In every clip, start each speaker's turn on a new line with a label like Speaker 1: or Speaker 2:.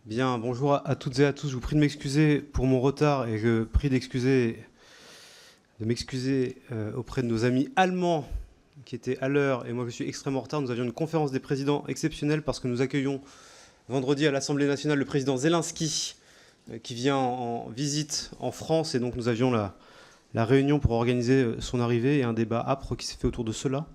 Speaker 1: Bien, bonjour à toutes et à tous. Je vous prie de m'excuser pour mon retard et je prie de m'excuser auprès de nos amis allemands qui étaient à l'heure et moi je suis extrêmement en retard. Nous avions une conférence des présidents exceptionnelle parce que nous accueillons vendredi à l'Assemblée nationale le président Zelensky qui vient en visite en France et donc nous avions la réunion pour organiser son arrivée et un débat âpre qui s'est fait autour de cela.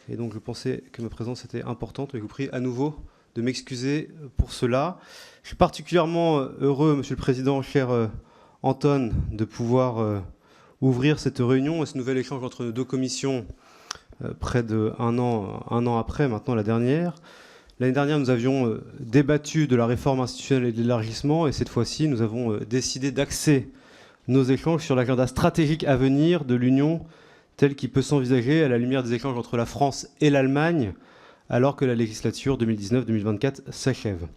Speaker 1: Et donc je pensais que ma présence était importante et je vous prie à nouveau de m'excuser pour cela. Je suis particulièrement heureux, Monsieur le Président, cher Anton, de pouvoir ouvrir cette réunion et ce nouvel échange entre nos deux commissions près d'un an après, maintenant la dernière. L'année dernière, nous avions débattu de la réforme institutionnelle et de l'élargissement et cette fois-ci, nous avons décidé d'axer nos échanges sur l'agenda stratégique à venir de l'Union tel qu'il peut s'envisager à la lumière des échanges entre la France et l'Allemagne alors que la législature 2019-2024 s'achève.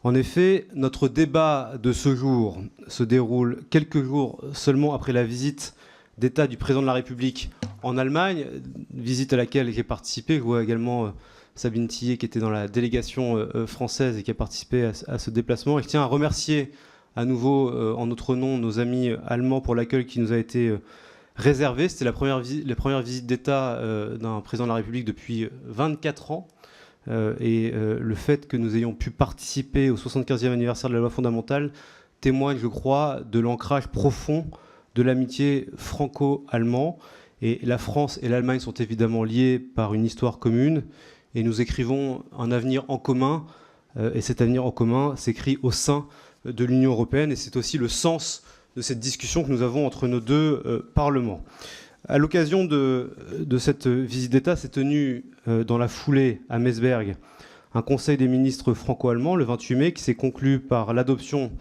Speaker 1: En effet, notre débat de ce jour se déroule quelques jours seulement après la visite d'État du président de la République en Allemagne, visite à laquelle j'ai participé. Je vois également Sabine Tillet qui était dans la délégation française et qui a participé à ce déplacement. Et je tiens à remercier à nouveau en notre nom nos amis allemands pour l'accueil qui nous a été réservé. C'était la première visite d'État d'un président de la République depuis 24 ans. Le fait que nous ayons pu participer au 75e anniversaire de la loi fondamentale témoigne, je crois, de l'ancrage profond de l'amitié franco-allemand. Et la France et l'Allemagne sont évidemment liées par une histoire commune. Et nous écrivons un avenir en commun. Et cet avenir en commun s'écrit au sein de l'Union européenne. Et c'est aussi le sens de cette discussion que nous avons entre nos deux parlements. À l'occasion de cette visite d'État, s'est tenu dans la foulée à Meseberg un conseil des ministres franco-allemands le 28 mai qui s'est conclu par l'adoption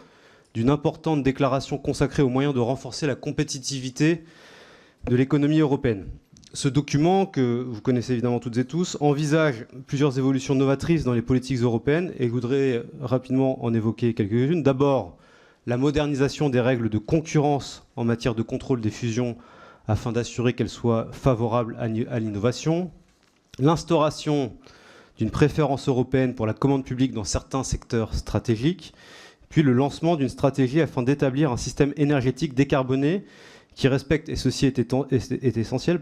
Speaker 1: d'une importante déclaration consacrée aux moyens de renforcer la compétitivité de l'économie européenne. Ce document, que vous connaissez évidemment toutes et tous, envisage plusieurs évolutions novatrices dans les politiques européennes et je voudrais rapidement en évoquer quelques-unes. D'abord, la modernisation des règles de concurrence en matière de contrôle des fusions afin d'assurer qu'elles soient favorables à l'innovation, l'instauration d'une préférence européenne pour la commande publique dans certains secteurs stratégiques, puis le lancement d'une stratégie afin d'établir un système énergétique décarboné qui respecte, et ceci est essentiel,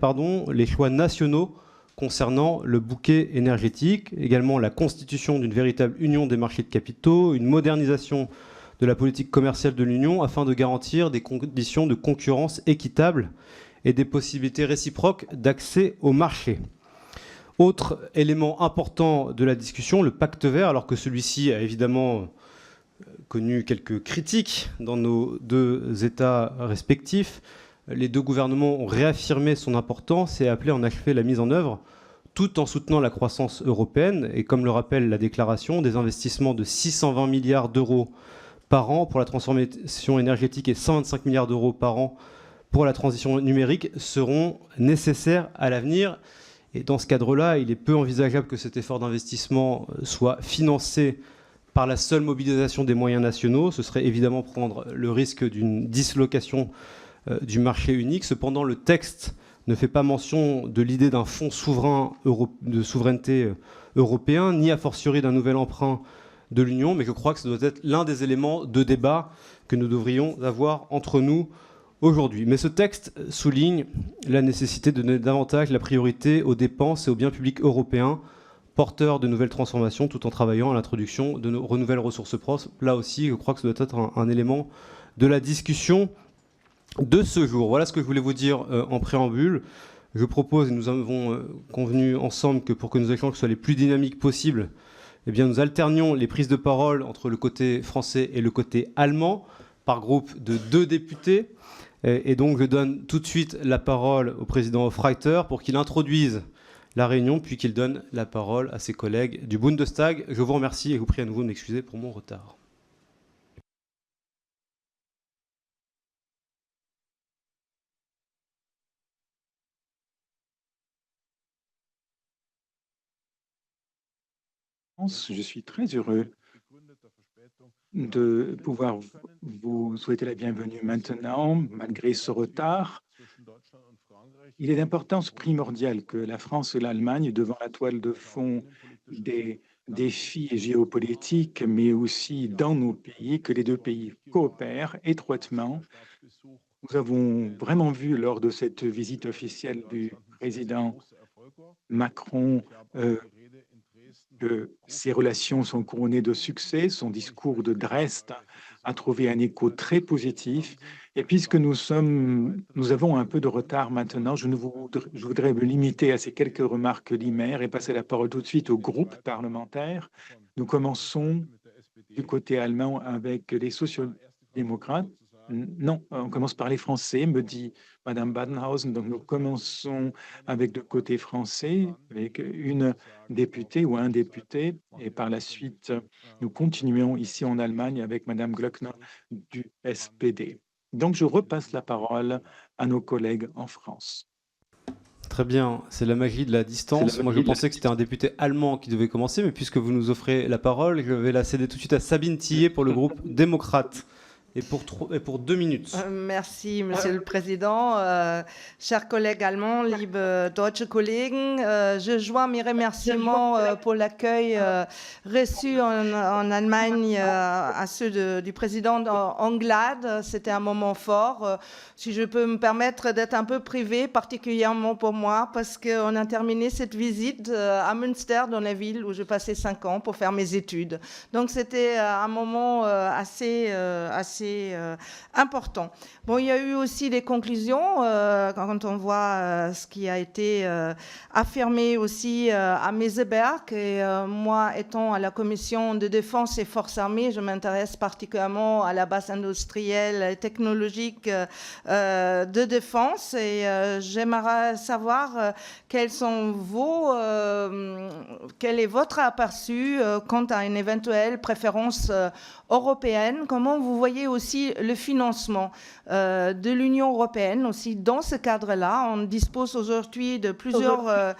Speaker 1: les choix nationaux concernant le bouquet énergétique, également la constitution d'une véritable union des marchés de capitaux, une modernisation de la politique commerciale de l'Union afin de garantir des conditions de concurrence équitables et des possibilités réciproques d'accès au marché. Autre élément important de la discussion, le pacte vert, alors que celui-ci a évidemment connu quelques critiques dans nos deux États respectifs. Les deux gouvernements ont réaffirmé son importance et appelé à en achever la mise en œuvre, tout en soutenant la croissance européenne et, comme le rappelle la déclaration, des investissements de 620 milliards d'euros par an pour la transformation énergétique et 125 milliards d'euros par an pour la transition numérique seront nécessaires à l'avenir. Et dans ce cadre-là, il est peu envisageable que cet effort d'investissement soit financé par la seule mobilisation des moyens nationaux. Ce serait évidemment prendre le risque d'une dislocation du marché unique. Cependant, le texte ne fait pas mention de l'idée d'un fonds souverain de souveraineté européen, ni a fortiori d'un nouvel emprunt de l'Union, mais je crois que ce doit être l'un des éléments de débat que nous devrions avoir entre nous aujourd'hui. Mais ce texte souligne la nécessité de donner davantage la priorité aux dépenses et aux biens publics européens porteurs de nouvelles transformations tout en travaillant à l'introduction de nos nouvelles ressources propres. Là aussi, je crois que ce doit être un élément de la discussion de ce jour. Voilà ce que je voulais vous dire en préambule. Je propose, et nous avons convenu ensemble que pour que nos échanges soient les plus dynamiques possibles, eh bien, nous alternions les prises de parole entre le côté français et le côté allemand par groupe de 2 députés. Et donc, je donne tout de suite la parole au président Hofreiter pour qu'il introduise la réunion, puis qu'il donne la parole à ses collègues du Bundestag. Je vous remercie et vous prie à nouveau de m'excuser pour mon retard.
Speaker 2: Je suis très heureux de pouvoir vous souhaiter la bienvenue maintenant, malgré ce retard. Il est d'importance primordiale que la France et l'Allemagne, devant la toile de fond des défis géopolitiques, mais aussi dans nos pays, que les deux pays coopèrent étroitement. Nous avons vraiment vu lors de cette visite officielle du président Macron que ces relations sont couronnées de succès. Son discours de Dresde a trouvé un écho très positif. Et puisque nous avons un peu de retard maintenant, je voudrais me limiter à ces quelques remarques liminaires et passer la parole tout de suite au groupe parlementaire. Nous commençons du côté allemand avec les sociaux-démocrates. Non, on commence par les Français, me dit Madame Badenhausen. Donc nous commençons avec le côté français, avec une députée ou un député, et par la suite, nous continuons ici en Allemagne avec Madame Glöckner du SPD. Donc je repasse la parole à nos collègues en France.
Speaker 1: Très bien, c'est la magie de la distance. Moi, je pensais que c'était un député allemand qui devait commencer, mais puisque vous nous offrez la parole, je vais la céder tout de suite à Sabine Tillet pour le groupe démocrate. Et pour 2 minutes.
Speaker 3: Merci, Monsieur le Président. Chers collègues allemands, liebe deutsche Kollegen, je joins mes remerciements pour l'accueil reçu en Allemagne à ceux du président Anglade. C'était un moment fort. Si je peux me permettre d'être un peu privée, particulièrement pour moi, parce qu'on a terminé cette visite à Münster, dans la ville où je passais 5 ans pour faire mes études. Donc c'était un moment assez important. Bon, il y a eu aussi des conclusions quand on voit ce qui a été affirmé aussi à Meseberg. Et moi, étant à la commission de défense et forces armées, je m'intéresse particulièrement à la base industrielle et technologique de défense. Et j'aimerais savoir quel est votre aperçu quant à une éventuelle préférence européenne. Comment vous voyez aussi le financement de l'Union européenne aussi dans ce cadre-là? On dispose aujourd'hui de plusieurs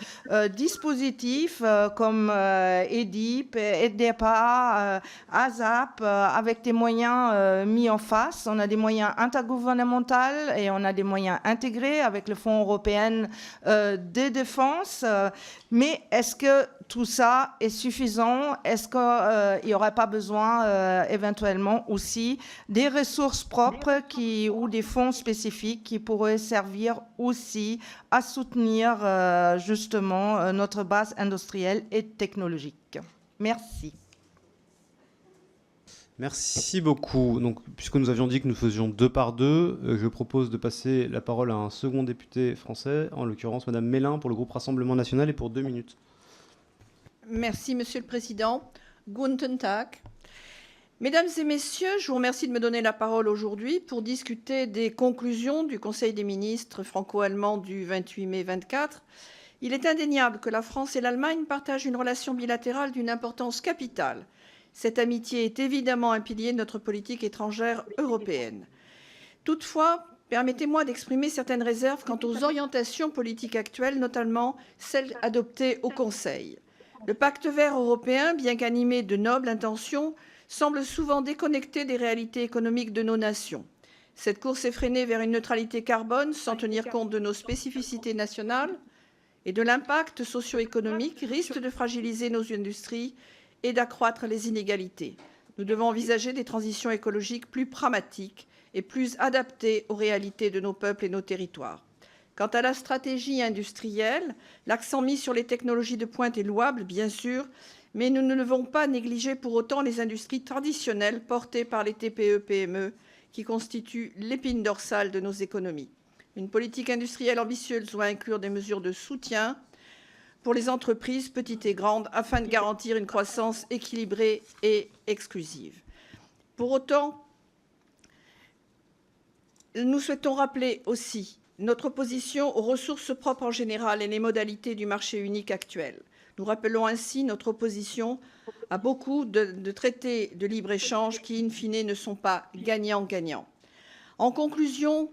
Speaker 3: dispositifs comme EDIP, EDEPA, ASAP, avec des moyens mis en face. On a des moyens intergouvernementaux et on a des moyens intégrés avec le Fonds européen de défense. Mais est-ce que tout ça est suffisant? Est-ce qu'il n'y aurait pas besoin éventuellement aussi des ressources propres ou des fonds spécifiques qui pourraient servir aussi à soutenir justement notre base industrielle et technologique? Merci.
Speaker 1: Merci beaucoup. Donc, puisque nous avions dit que nous faisions 2 par 2, je propose de passer la parole à un second député français, en l'occurrence Madame Mélin pour le groupe Rassemblement National et pour 2 minutes.
Speaker 4: Merci, Monsieur le Président. Guten Tag. Mesdames et Messieurs, je vous remercie de me donner la parole aujourd'hui pour discuter des conclusions du Conseil des ministres franco-allemand du 28 mai 24. Il est indéniable que la France et l'Allemagne partagent une relation bilatérale d'une importance capitale. Cette amitié est évidemment un pilier de notre politique étrangère européenne. Toutefois, permettez-moi d'exprimer certaines réserves quant aux orientations politiques actuelles, notamment celles adoptées au Conseil. Le pacte vert européen, bien qu'animé de nobles intentions, semble souvent déconnecté des réalités économiques de nos nations. Cette course effrénée vers une neutralité carbone, sans tenir compte de nos spécificités nationales et de l'impact socio-économique, risque de fragiliser nos industries et d'accroître les inégalités. Nous devons envisager des transitions écologiques plus pragmatiques et plus adaptées aux réalités de nos peuples et nos territoires. Quant à la stratégie industrielle, l'accent mis sur les technologies de pointe est louable, bien sûr, mais nous ne devons pas négliger pour autant les industries traditionnelles portées par les TPE-PME qui constituent l'épine dorsale de nos économies. Une politique industrielle ambitieuse doit inclure des mesures de soutien pour les entreprises petites et grandes afin de garantir une croissance équilibrée et exclusive. Pour autant, nous souhaitons rappeler aussi notre opposition aux ressources propres en général et les modalités du marché unique actuel. Nous rappelons ainsi notre opposition à beaucoup de traités de libre-échange qui, in fine, ne sont pas gagnants-gagnants. En conclusion,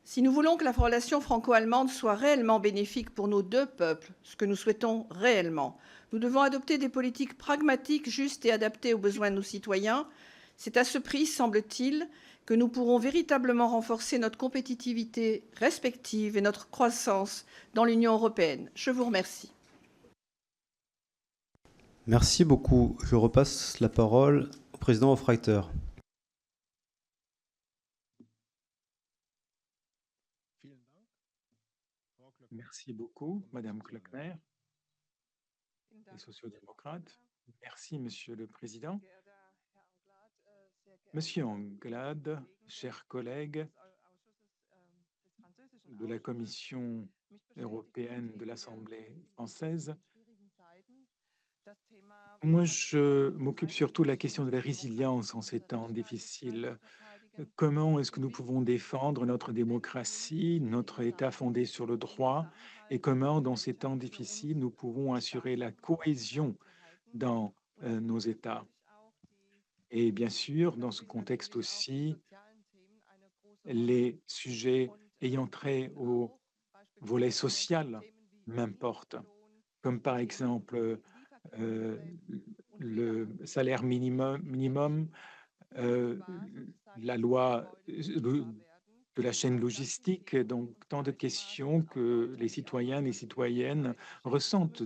Speaker 4: si nous voulons que la relation franco-allemande soit réellement bénéfique pour nos deux peuples, ce que nous souhaitons réellement, nous devons adopter des politiques pragmatiques, justes et adaptées aux besoins de nos citoyens. C'est à ce prix, semble-t-il, que nous pourrons véritablement renforcer notre compétitivité respective et notre croissance dans l'Union européenne. Je vous remercie.
Speaker 1: Merci beaucoup. Je repasse la parole au président Hofreiter.
Speaker 2: Merci beaucoup, Madame Klöckner, les sociaux-démocrates. Merci, Monsieur le Président. Monsieur Anglade, chers collègues de la Commission européenne de l'Assemblée française, moi, je m'occupe surtout de la question de la résilience en ces temps difficiles. Comment est-ce que nous pouvons défendre notre démocratie, notre État fondé sur le droit, et comment, dans ces temps difficiles, nous pouvons assurer la cohésion dans nos États. Et bien sûr, dans ce contexte aussi, les sujets ayant trait au volet social m'importent, comme par exemple le salaire minimum, la loi de la chaîne logistique, donc tant de questions que les citoyens et les citoyennes ressentent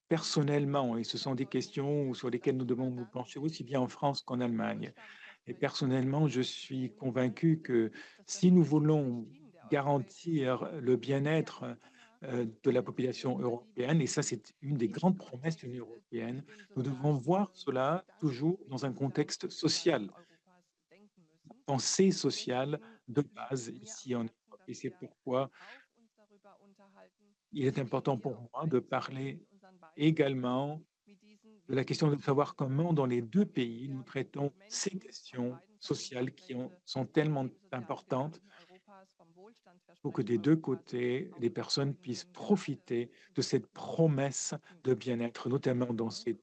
Speaker 2: personnellement, et ce sont des questions sur lesquelles nous devons nous pencher aussi bien en France qu'en Allemagne. Et personnellement, je suis convaincu que si nous voulons garantir le bien-être de la population européenne, et ça c'est une des grandes promesses de l'Union européenne, nous devons voir cela toujours dans un contexte social, pensée sociale de base ici en Europe. Et c'est pourquoi il est important pour moi de parler également de la question de savoir comment dans les deux pays nous traitons ces questions sociales qui sont tellement importantes pour que des deux côtés, les personnes puissent profiter de cette promesse de bien-être, notamment dans ces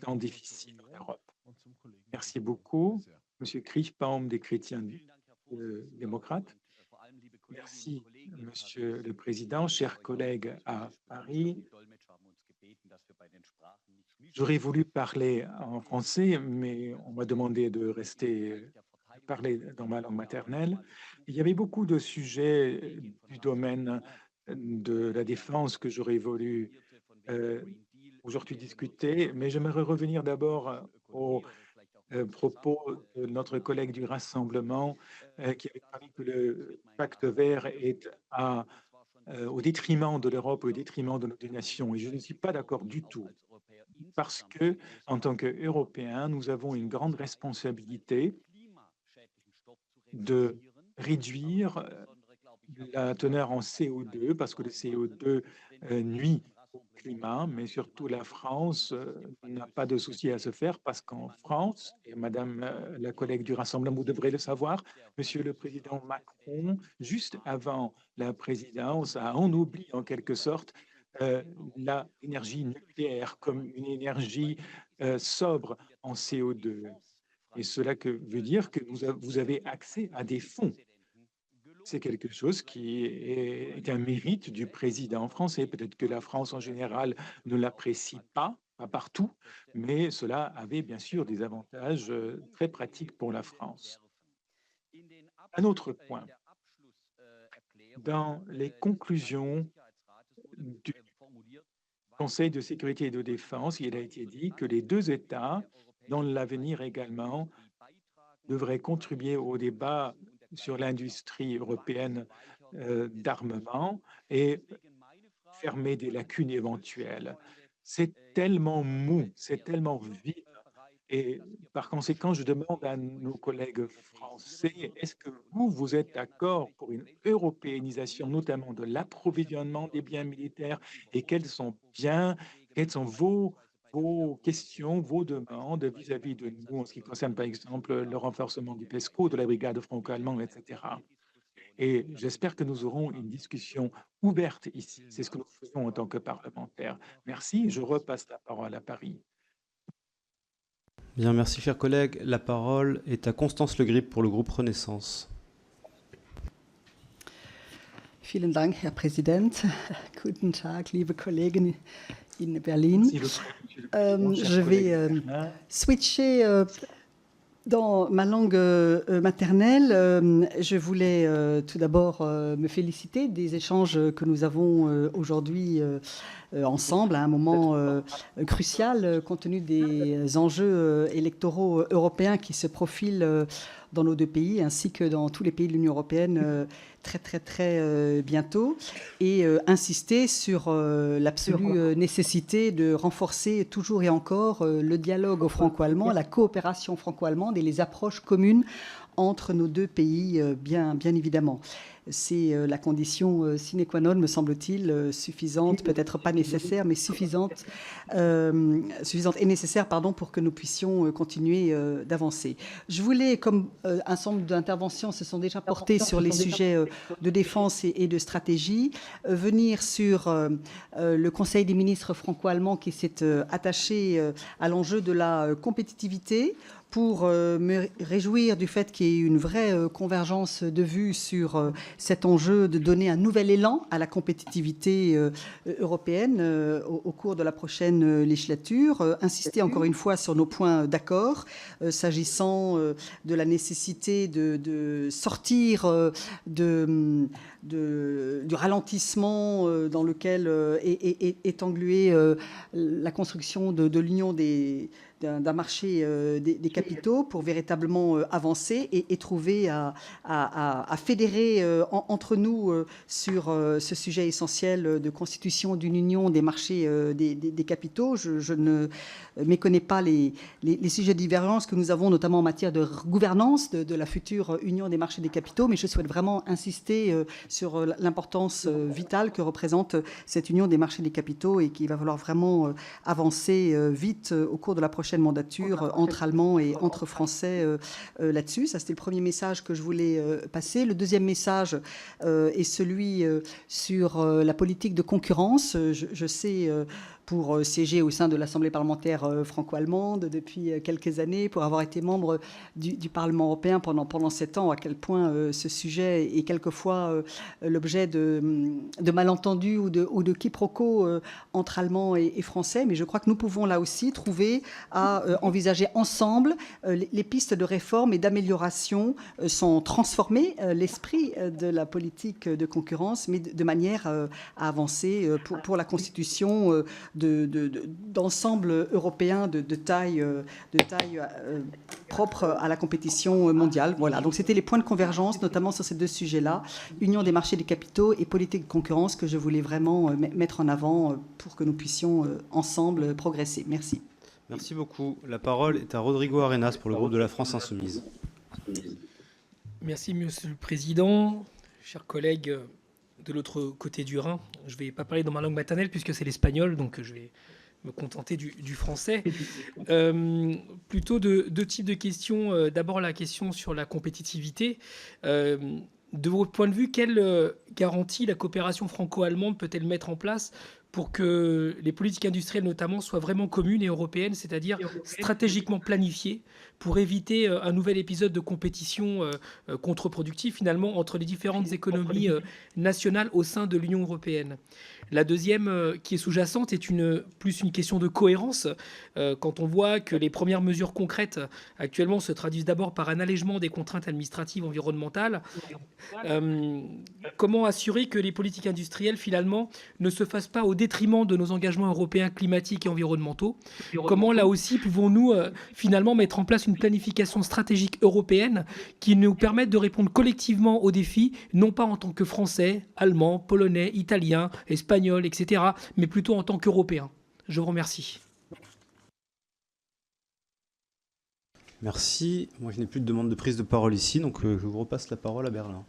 Speaker 2: temps difficiles en Europe. Merci beaucoup, Monsieur Kriechbaum des Chrétiens démocrates. Merci, Monsieur le Président, chers collègues à Paris. J'aurais voulu parler en français, mais on m'a demandé de parler dans ma langue maternelle. Il y avait beaucoup de sujets du domaine de la défense que j'aurais voulu aujourd'hui discuter, mais j'aimerais revenir d'abord aux propos de notre collègue du Rassemblement qui avait parlé que le pacte vert est au détriment de l'Europe, au détriment de nos deux nations. Et je ne suis pas d'accord du tout, parce que, en tant qu'Européens, nous avons une grande responsabilité de réduire la teneur en CO2, parce que le CO2 nuit au climat, mais surtout la France n'a pas de souci à se faire, parce qu'en France, et Madame la collègue du Rassemblement, vous devrez le savoir, Monsieur le Président Macron, juste avant la présidence, a ennobli en quelque sorte l'énergie nucléaire comme une énergie sobre en CO2. Et cela veut dire que vous avez accès à des fonds. C'est quelque chose qui est un mérite du président français. Peut-être que la France en général ne l'apprécie pas partout, mais cela avait bien sûr des avantages très pratiques pour la France. Un autre point, dans les conclusions du Conseil de sécurité et de défense, il a été dit que les deux États, dans l'avenir également, devraient contribuer au débat sur l'industrie européenne d'armement et fermer des lacunes éventuelles. C'est tellement mou, c'est tellement vide. Et par conséquent, je demande à nos collègues français, est-ce que vous êtes d'accord pour une européanisation, notamment de l'approvisionnement des biens militaires, et quelles sont vos questions, vos demandes vis-à-vis de nous en ce qui concerne, par exemple, le renforcement du PESCO, de la brigade franco-allemande, etc. Et j'espère que nous aurons une discussion ouverte ici. C'est ce que nous faisons en tant que parlementaires. Merci. Je repasse la parole à Paris.
Speaker 1: Bien, merci, chers collègues. La parole est à Constance Le Grip pour le groupe Renaissance.
Speaker 5: Vielen Dank, Herr Präsident. Guten Tag, liebe Kollegen in Berlin. Je vais switcher Dans ma langue maternelle, je voulais tout d'abord me féliciter des échanges que nous avons aujourd'hui ensemble à un moment crucial compte tenu des enjeux électoraux européens qui se profilent dans nos deux pays ainsi que dans tous les pays de l'Union européenne très bientôt, et insister sur l'absolue nécessité de renforcer toujours et encore le dialogue franco-allemand, la coopération franco-allemande et les approches communes entre nos deux pays, bien évidemment. C'est la condition sine qua non, me semble-t-il, suffisante, peut-être pas nécessaire, mais suffisante et nécessaire, pardon, pour que nous puissions continuer d'avancer. Je voulais, comme un certain nombre d'interventions se sont déjà portées sur les sujets de défense et de stratégie, venir sur le Conseil des ministres franco-allemands qui s'est attaché à l'enjeu de la compétitivité, pour me réjouir du fait qu'il y ait une vraie convergence de vues sur cet enjeu de donner un nouvel élan à la compétitivité européenne au cours de la prochaine législature. Insister encore une fois sur nos points d'accord, s'agissant de la nécessité de sortir du ralentissement dans lequel est engluée la construction de l'union d'un marché des capitaux pour véritablement avancer et trouver à fédérer entre nous sur ce sujet essentiel de constitution d'une union des marchés des capitaux. Je ne méconnais pas les sujets de divergence que nous avons, notamment en matière de gouvernance de la future union des marchés des capitaux, mais je souhaite vraiment insister sur l'importance vitale que représente cette union des marchés des capitaux et qu'il va falloir vraiment avancer vite au cours de la prochaine mandature entre Allemands et entre Français là-dessus. Ça, c'était le premier message que je voulais passer. Le deuxième message est celui sur la politique de concurrence. Je sais, pour siéger au sein de l'Assemblée parlementaire franco-allemande depuis quelques années, pour avoir été membre du Parlement européen pendant 7 ans, à quel point ce sujet est quelquefois l'objet de malentendus ou de quiproquos entre Allemands et Français. Mais je crois que nous pouvons là aussi trouver à envisager ensemble les pistes de réforme et d'amélioration sans transformer l'esprit de la politique de concurrence, mais de manière à avancer pour la constitution d'ensemble européen de taille propre à la compétition mondiale. Voilà, donc c'était les points de convergence, notamment sur ces deux sujets-là, union des marchés des capitaux et politique de concurrence, que je voulais vraiment mettre en avant pour que nous puissions ensemble progresser. Merci.
Speaker 1: Merci beaucoup. La parole est à Rodrigo Arenas pour le groupe de la France Insoumise.
Speaker 6: Merci, Monsieur le Président. Chers collègues de l'autre côté du Rhin, je ne vais pas parler dans ma langue maternelle puisque c'est l'espagnol, donc je vais me contenter du français. Plutôt deux types de questions. D'abord, la question sur la compétitivité. De votre point de vue, quelle garantie la coopération franco-allemande peut-elle mettre en place pour que les politiques industrielles notamment soient vraiment communes et européennes, c'est-à-dire stratégiquement planifiées pour éviter un nouvel épisode de compétition contre-productive finalement entre les différentes économies nationales au sein de l'Union européenne. La deuxième, qui est sous-jacente, est plus une question de cohérence. Quand on voit que les premières mesures concrètes actuellement se traduisent d'abord par un allègement des contraintes administratives environnementales, comment assurer que les politiques industrielles finalement ne se fassent pas au détriment de nos engagements européens climatiques et environnementaux? Comment là aussi pouvons-nous finalement mettre en place une planification stratégique européenne qui nous permette de répondre collectivement aux défis, non pas en tant que Français, Allemands, Polonais, Italiens, Espagnols, etc., mais plutôt en tant qu'Européens? Je vous remercie.
Speaker 1: Merci. Moi, je n'ai plus de demande de prise de parole ici, donc je vous repasse la parole à Berlin.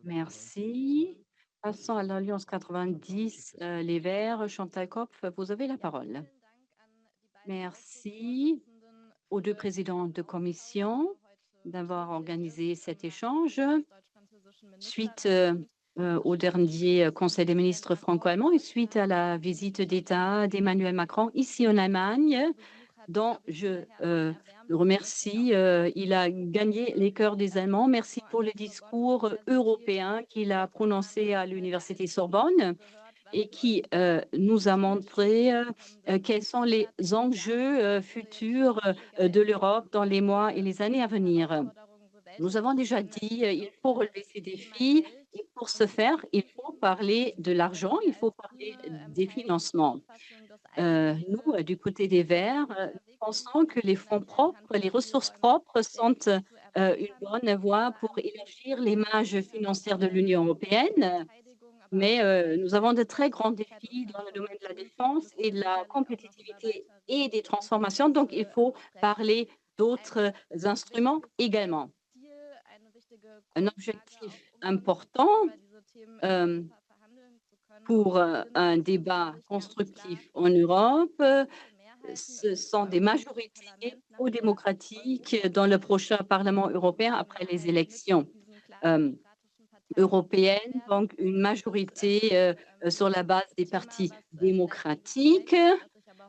Speaker 7: Merci. Passons à l'Alliance 90, les Verts. Chantal Kopf, vous avez la parole. Merci aux deux présidents de commission d'avoir organisé cet échange suite au dernier Conseil des ministres franco-allemands et suite à la visite d'État d'Emmanuel Macron ici en Allemagne, dont je le remercie. Il a gagné les cœurs des Allemands. Merci pour le discours européen qu'il a prononcé à l'Université Sorbonne. et qui nous a montré quels sont les enjeux futurs de l'Europe dans les mois et les années à venir. Nous avons déjà dit il faut relever ces défis et pour ce faire, il faut parler de l'argent, il faut parler des financements. Nous, du côté des Verts, pensons que les fonds propres, les ressources propres sont une bonne voie pour élargir les marges financières de l'Union européenne. Mais nous avons de très grands défis dans le domaine de la défense et de la compétitivité et des transformations. Donc, il faut parler d'autres instruments également. Un objectif important pour un débat constructif en Europe, ce sont des majorités pro-démocratiques dans le prochain Parlement européen après les élections européennes, donc une majorité sur la base des partis démocratiques.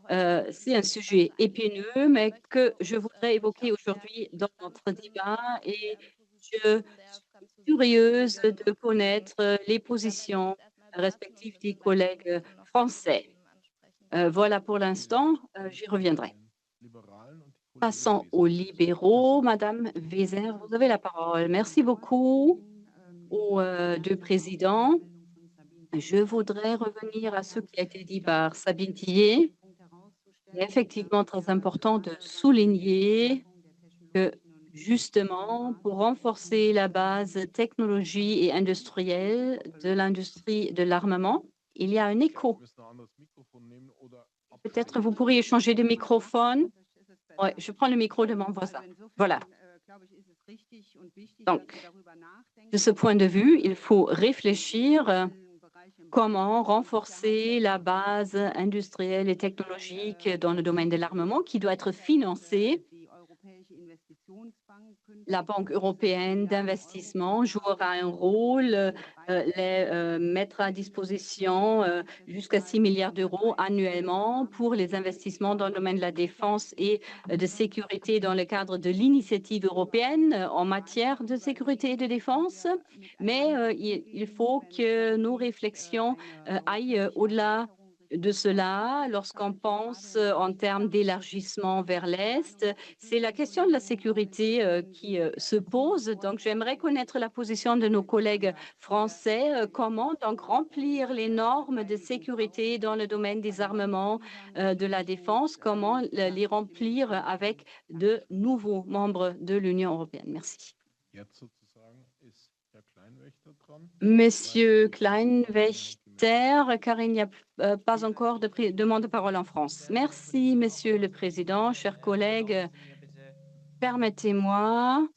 Speaker 7: C'est un sujet épineux, mais que je voudrais évoquer aujourd'hui dans notre débat et je suis curieuse de connaître les positions respectives des collègues français. Voilà pour l'instant, j'y reviendrai. Passons aux libéraux. Madame Weser, vous avez la parole. Merci beaucoup aux deux présidents. Je voudrais revenir à ce qui a été dit par Sabine Tillet. C'est effectivement très important de souligner que justement, pour renforcer la base technologie et industrielle de l'industrie de l'armement, il y a un écho. Peut-être vous pourriez changer de microphone. Oui, je prends le micro de mon voisin. Voilà. Donc, de ce point de vue, il faut réfléchir comment renforcer la base industrielle et technologique dans le domaine de l'armement qui doit être financée. La Banque européenne d'investissement jouera un rôle, mettra à disposition jusqu'à 6 milliards d'euros annuellement pour les investissements dans le domaine de la défense et de sécurité dans le cadre de l'initiative européenne en matière de sécurité et de défense. Mais il faut que nos réflexions aillent au-delà de cela, lorsqu'on pense en termes d'élargissement vers l'Est, c'est la question de la sécurité qui se pose. Donc, j'aimerais connaître la position de nos collègues français. Comment donc remplir les normes de sécurité dans le domaine des armements, de la défense? Comment les remplir avec de nouveaux membres de l'Union européenne? Merci. Monsieur Kleinwächter, car il n'y a pas encore de demande de parole en France. Merci, Monsieur le Président, chers collègues. Permettez-moi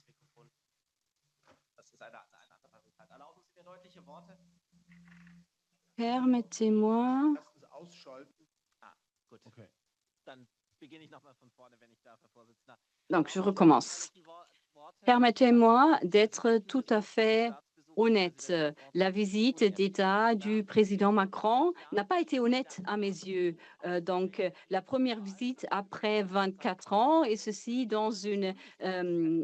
Speaker 7: donc, je recommence. Permettez-moi d'être tout à fait honnête. La visite d'État du président Macron n'a pas été honnête à mes yeux. Donc, la première visite après 24 ans, et ceci dans une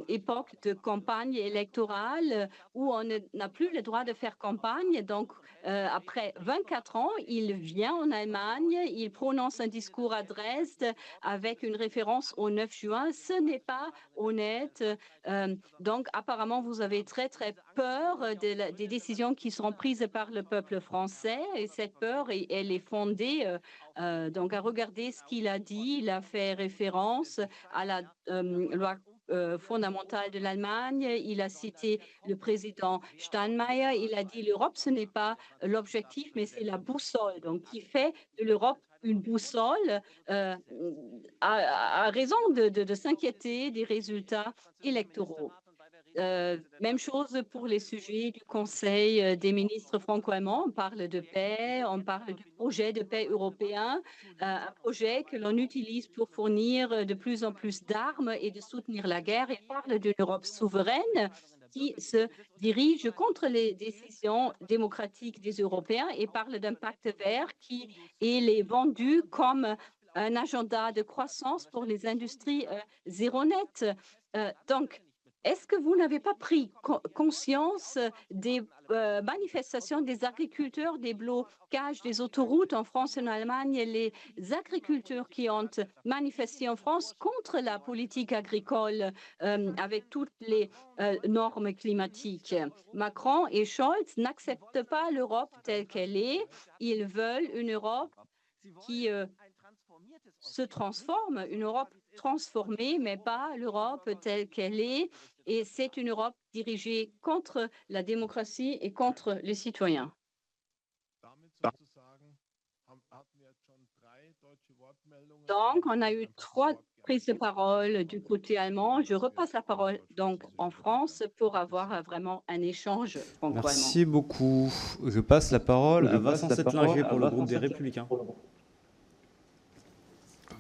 Speaker 7: époque de campagne électorale où on n'a plus le droit de faire campagne. Donc, après 24 ans, il vient en Allemagne, il prononce un discours à Dresde avec une référence au 9 juin. Ce n'est pas honnête. Donc, apparemment, vous avez très, très peur des décisions qui seront prises par le peuple français. Et cette peur, elle est fondée. Donc, à regarder ce qu'il a dit, il a fait référence à la loi fondamentale de l'Allemagne. Il a cité le président Steinmeier. Il a dit l'Europe, ce n'est pas l'objectif, mais c'est la boussole. Donc, qui fait de l'Europe une boussole a raison de s'inquiéter des résultats électoraux. Même chose pour les sujets du Conseil des ministres franco-allemands. On parle de paix, on parle du projet de paix européen, un projet que l'on utilise pour fournir de plus en plus d'armes et de soutenir la guerre. Il parle d'une Europe souveraine qui se dirige contre les décisions démocratiques des Européens et parle d'un pacte vert qui est vendu comme un agenda de croissance pour les industries zéro net. Donc, Est-ce que vous n'avez pas pris conscience des manifestations des agriculteurs, des blocages des autoroutes en France et en Allemagne, et les agriculteurs qui ont manifesté en France contre la politique agricole avec toutes les normes climatiques? Macron et Scholz n'acceptent pas l'Europe telle qu'elle est. Ils veulent une Europe qui se transforme, une Europe transformée, mais pas l'Europe telle qu'elle est. Et c'est une Europe dirigée contre la démocratie et contre les citoyens. Donc, on a eu 3 prises de parole du côté allemand. Je repasse la parole donc en France pour avoir vraiment un échange franco-allemand.
Speaker 1: Merci beaucoup. Je passe la parole à Vincent Settlinger pour le groupe des Républicains.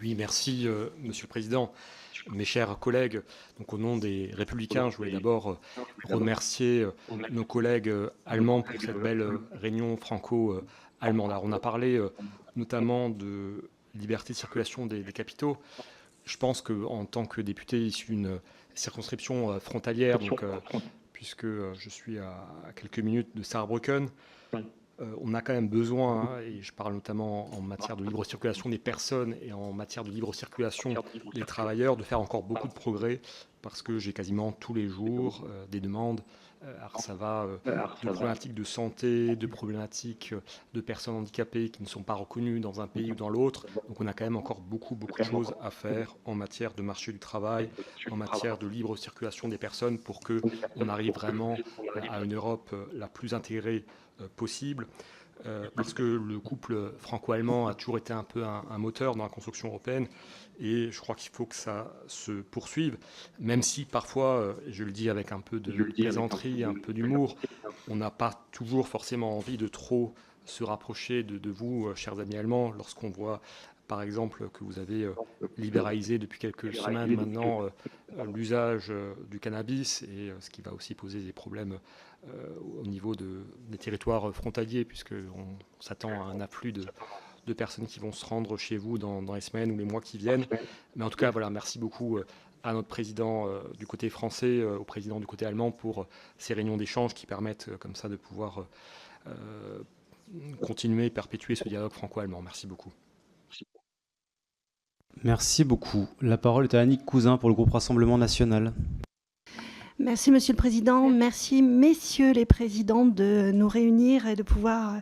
Speaker 8: Oui, merci, Monsieur le Président. Mes chers collègues, donc au nom des Républicains, je voulais d'abord remercier nos collègues allemands pour cette belle réunion franco-allemande. Alors, on a parlé notamment de liberté de circulation des capitaux. Je pense qu'en tant que député issu d'une circonscription frontalière, donc, puisque je suis à quelques minutes de Saarbrücken, on a quand même besoin, et je parle notamment en matière de libre circulation des personnes et en matière de libre circulation des travailleurs, de faire encore beaucoup de progrès, parce que j'ai quasiment tous les jours des demandes. Alors ça va de problématiques de santé, de problématiques de personnes handicapées qui ne sont pas reconnues dans un pays ou dans l'autre. Donc on a quand même encore beaucoup de choses à faire en matière de marché du travail, en matière de libre circulation des personnes, pour qu'on arrive vraiment à une Europe la plus intégrée possible, parce que le couple franco-allemand a toujours été un peu un moteur dans la construction européenne, et je crois qu'il faut que ça se poursuive, même si parfois, je le dis avec un peu de plaisanterie, un peu d'humour, on n'a pas toujours forcément envie de trop se rapprocher de vous, chers amis allemands, lorsqu'on voit par exemple que vous avez libéralisé depuis quelques semaines maintenant l'usage du cannabis, et ce qui va aussi poser des problèmes au niveau des territoires frontaliers, puisqu'on s'attend à un afflux de personnes qui vont se rendre chez vous dans les semaines ou les mois qui viennent. Mais en tout cas, voilà, merci beaucoup à notre président du côté français, au président du côté allemand, pour ces réunions d'échange qui permettent comme ça de pouvoir continuer et perpétuer ce dialogue franco-allemand. Merci beaucoup.
Speaker 1: Merci beaucoup. La parole est à Annick Cousin pour le groupe Rassemblement National.
Speaker 9: Merci, Monsieur le Président. Merci, messieurs les présidents, de nous réunir et de pouvoir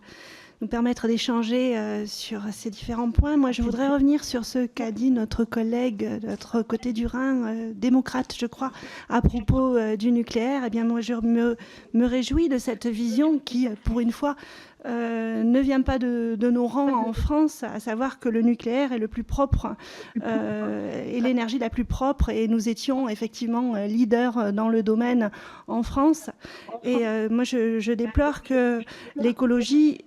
Speaker 9: nous permettre d'échanger sur ces différents points. Moi, je voudrais revenir sur ce qu'a dit notre collègue de l'autre côté du Rhin, démocrate, je crois, à propos du nucléaire. Eh bien, moi, je me réjouis de cette vision qui, pour une fois, ne vient pas de nos rangs en France, à savoir que le nucléaire est le plus propre et l'énergie la plus propre, et nous étions effectivement leaders dans le domaine en France. Et moi, je déplore que l'écologie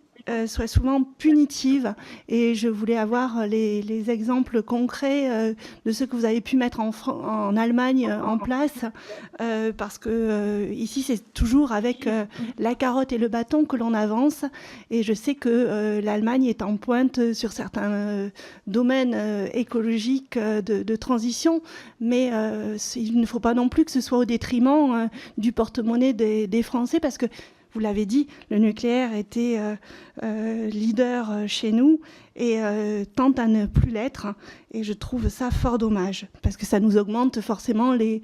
Speaker 9: soit souvent punitive, et je voulais avoir les exemples concrets de ce que vous avez pu mettre en Allemagne en place, parce que ici c'est toujours avec la carotte et le bâton que l'on avance, et je sais que l'Allemagne est en pointe sur certains domaines écologiques de transition, mais il ne faut pas non plus que ce soit au détriment du porte-monnaie des Français, parce que vous l'avez dit, le nucléaire était leader chez nous et tente à ne plus l'être. Et je trouve ça fort dommage, parce que ça nous augmente forcément les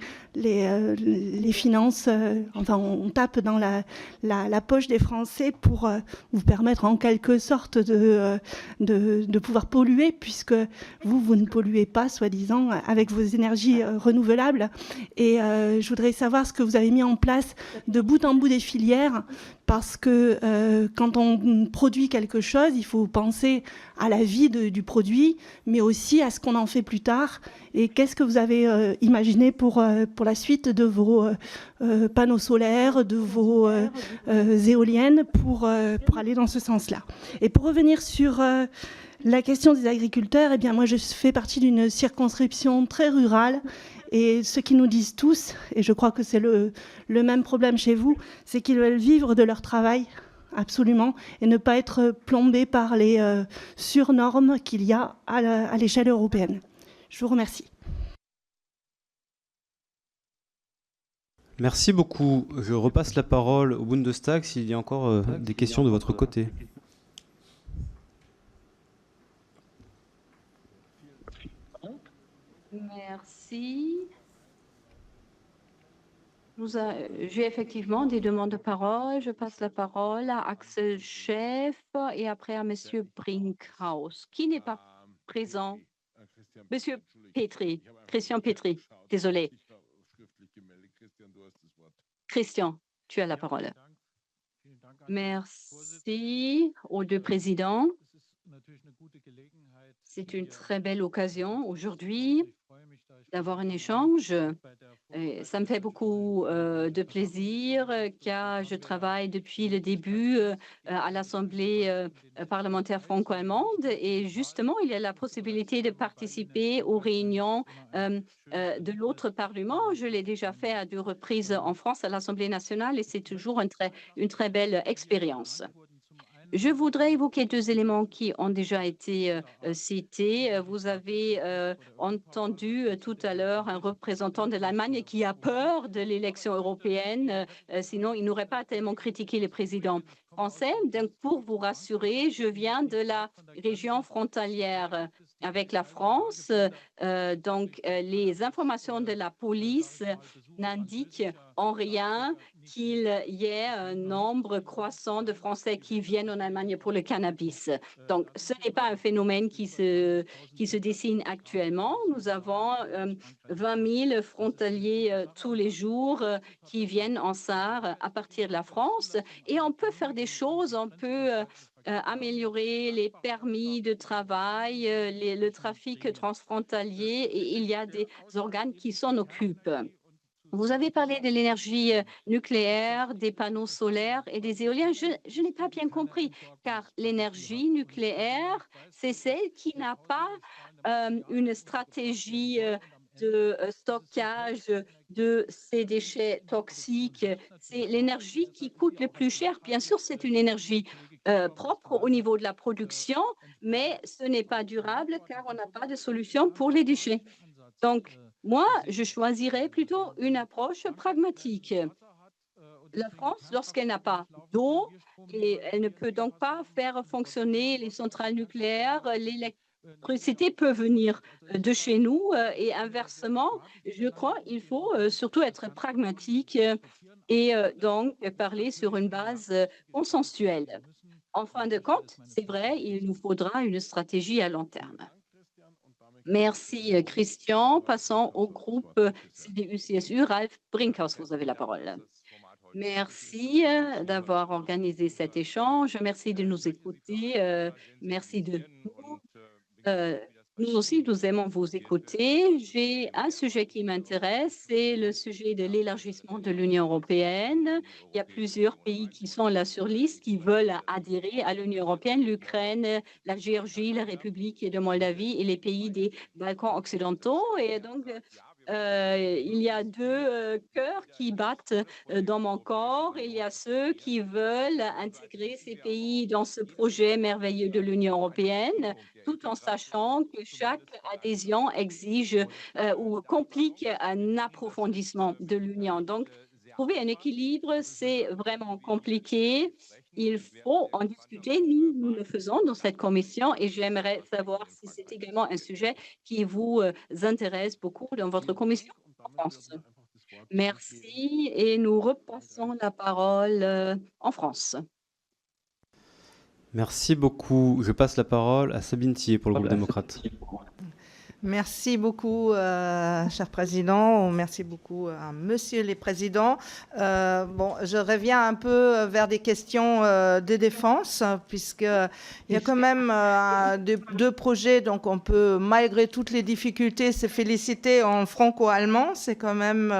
Speaker 9: finances. Enfin, on tape dans la poche des Français pour vous permettre en quelque sorte de pouvoir polluer, puisque vous ne polluez pas, soi-disant, avec vos énergies renouvelables. Et je voudrais savoir ce que vous avez mis en place de bout en bout des filières, parce que quand on produit quelque chose, il faut penser à la vie du produit, mais aussi à ce qu'on en fait plus tard. Et qu'est-ce que vous avez imaginé pour la suite de vos panneaux solaires, de vos éoliennes, pour aller dans ce sens-là? Et pour revenir sur la question des agriculteurs, eh bien moi je fais partie d'une circonscription très rurale, et ce qu'ils nous disent tous, et je crois que c'est le même problème chez vous, c'est qu'ils veulent vivre de leur travail, absolument, et ne pas être plombés par les surnormes qu'il y a à l'échelle européenne. Je vous remercie.
Speaker 1: Merci beaucoup. Je repasse la parole au Bundestag s'il y a encore des questions de votre côté.
Speaker 7: Merci. J'ai effectivement des demandes de parole. Je passe la parole à Axel Schäfer et après à Monsieur Brinkhaus, qui n'est pas présent. Monsieur Petri, Christian Petri, désolé. Christian, tu as la parole. Merci aux deux présidents. C'est une très belle occasion aujourd'hui d'avoir un échange. Ça me fait beaucoup de plaisir car je travaille depuis le début à l'Assemblée parlementaire franco-allemande et justement, il y a la possibilité de participer aux réunions de l'autre Parlement. Je l'ai déjà fait à 2 reprises en France à l'Assemblée nationale et c'est toujours une très belle expérience. Je voudrais évoquer 2 éléments qui ont déjà été cités. Vous avez entendu tout à l'heure un représentant de l'Allemagne qui a peur de l'élection européenne, sinon il n'aurait pas tellement critiqué le président français. Donc, pour vous rassurer, je viens de la région frontalière avec la France. Les informations de la police n'indiquent en rien qu'il y ait un nombre croissant de Français qui viennent en Allemagne pour le cannabis. Donc, ce n'est pas un phénomène qui se dessine actuellement. Nous avons 20 000 frontaliers tous les jours qui viennent en Sarre à partir de la France. Et on peut faire des choses, on peut améliorer les permis de travail, le trafic transfrontalier, et il y a des organes qui s'en occupent. Vous avez parlé de l'énergie nucléaire, des panneaux solaires et des éoliens. Je n'ai pas bien compris, car l'énergie nucléaire, c'est celle qui n'a pas une stratégie de stockage de ces déchets toxiques. C'est l'énergie qui coûte le plus cher. Bien sûr, c'est une énergie propre au niveau de la production, mais ce n'est pas durable car on n'a pas de solution pour les déchets. Donc, moi, je choisirais plutôt une approche pragmatique. La France, lorsqu'elle n'a pas d'eau, et elle ne peut donc pas faire fonctionner les centrales nucléaires, l'électricité peut venir de chez nous et inversement, je crois qu'il faut surtout être pragmatique et donc parler sur une base consensuelle. En fin de compte, c'est vrai, il nous faudra une stratégie à long terme. Merci, Christian. Passons au groupe CDU-CSU. Ralf Brinkhaus, vous avez la parole. Merci d'avoir organisé cet échange. Merci de nous écouter. Merci de nous. Nous aussi, nous aimons vous écouter. J'ai un sujet qui m'intéresse, c'est le sujet de l'élargissement de l'Union européenne. Il y a plusieurs pays qui sont là sur liste, qui veulent adhérer à l'Union européenne, l'Ukraine, la Géorgie, la République de Moldavie et les pays des Balkans occidentaux. Et donc, il y a 2 cœurs qui battent dans mon corps. Il y a ceux qui veulent intégrer ces pays dans ce projet merveilleux de l'Union européenne, tout en sachant que chaque adhésion exige ou complique un approfondissement de l'Union. Donc, trouver un équilibre, c'est vraiment compliqué. Il faut en discuter. Nous le faisons dans cette commission et j'aimerais savoir si c'est également un sujet qui vous intéresse beaucoup dans votre commission en France. Merci et nous repassons la parole en France.
Speaker 1: Merci beaucoup. Je passe la parole à Sabine Thier pour le groupe démocrate.
Speaker 3: Merci beaucoup, cher président. Merci beaucoup à monsieur les présidents. Je reviens un peu vers des questions de défense, puisqu'il y a quand même 2 projets, donc on peut, malgré toutes les difficultés, se féliciter en franco-allemand. C'est quand même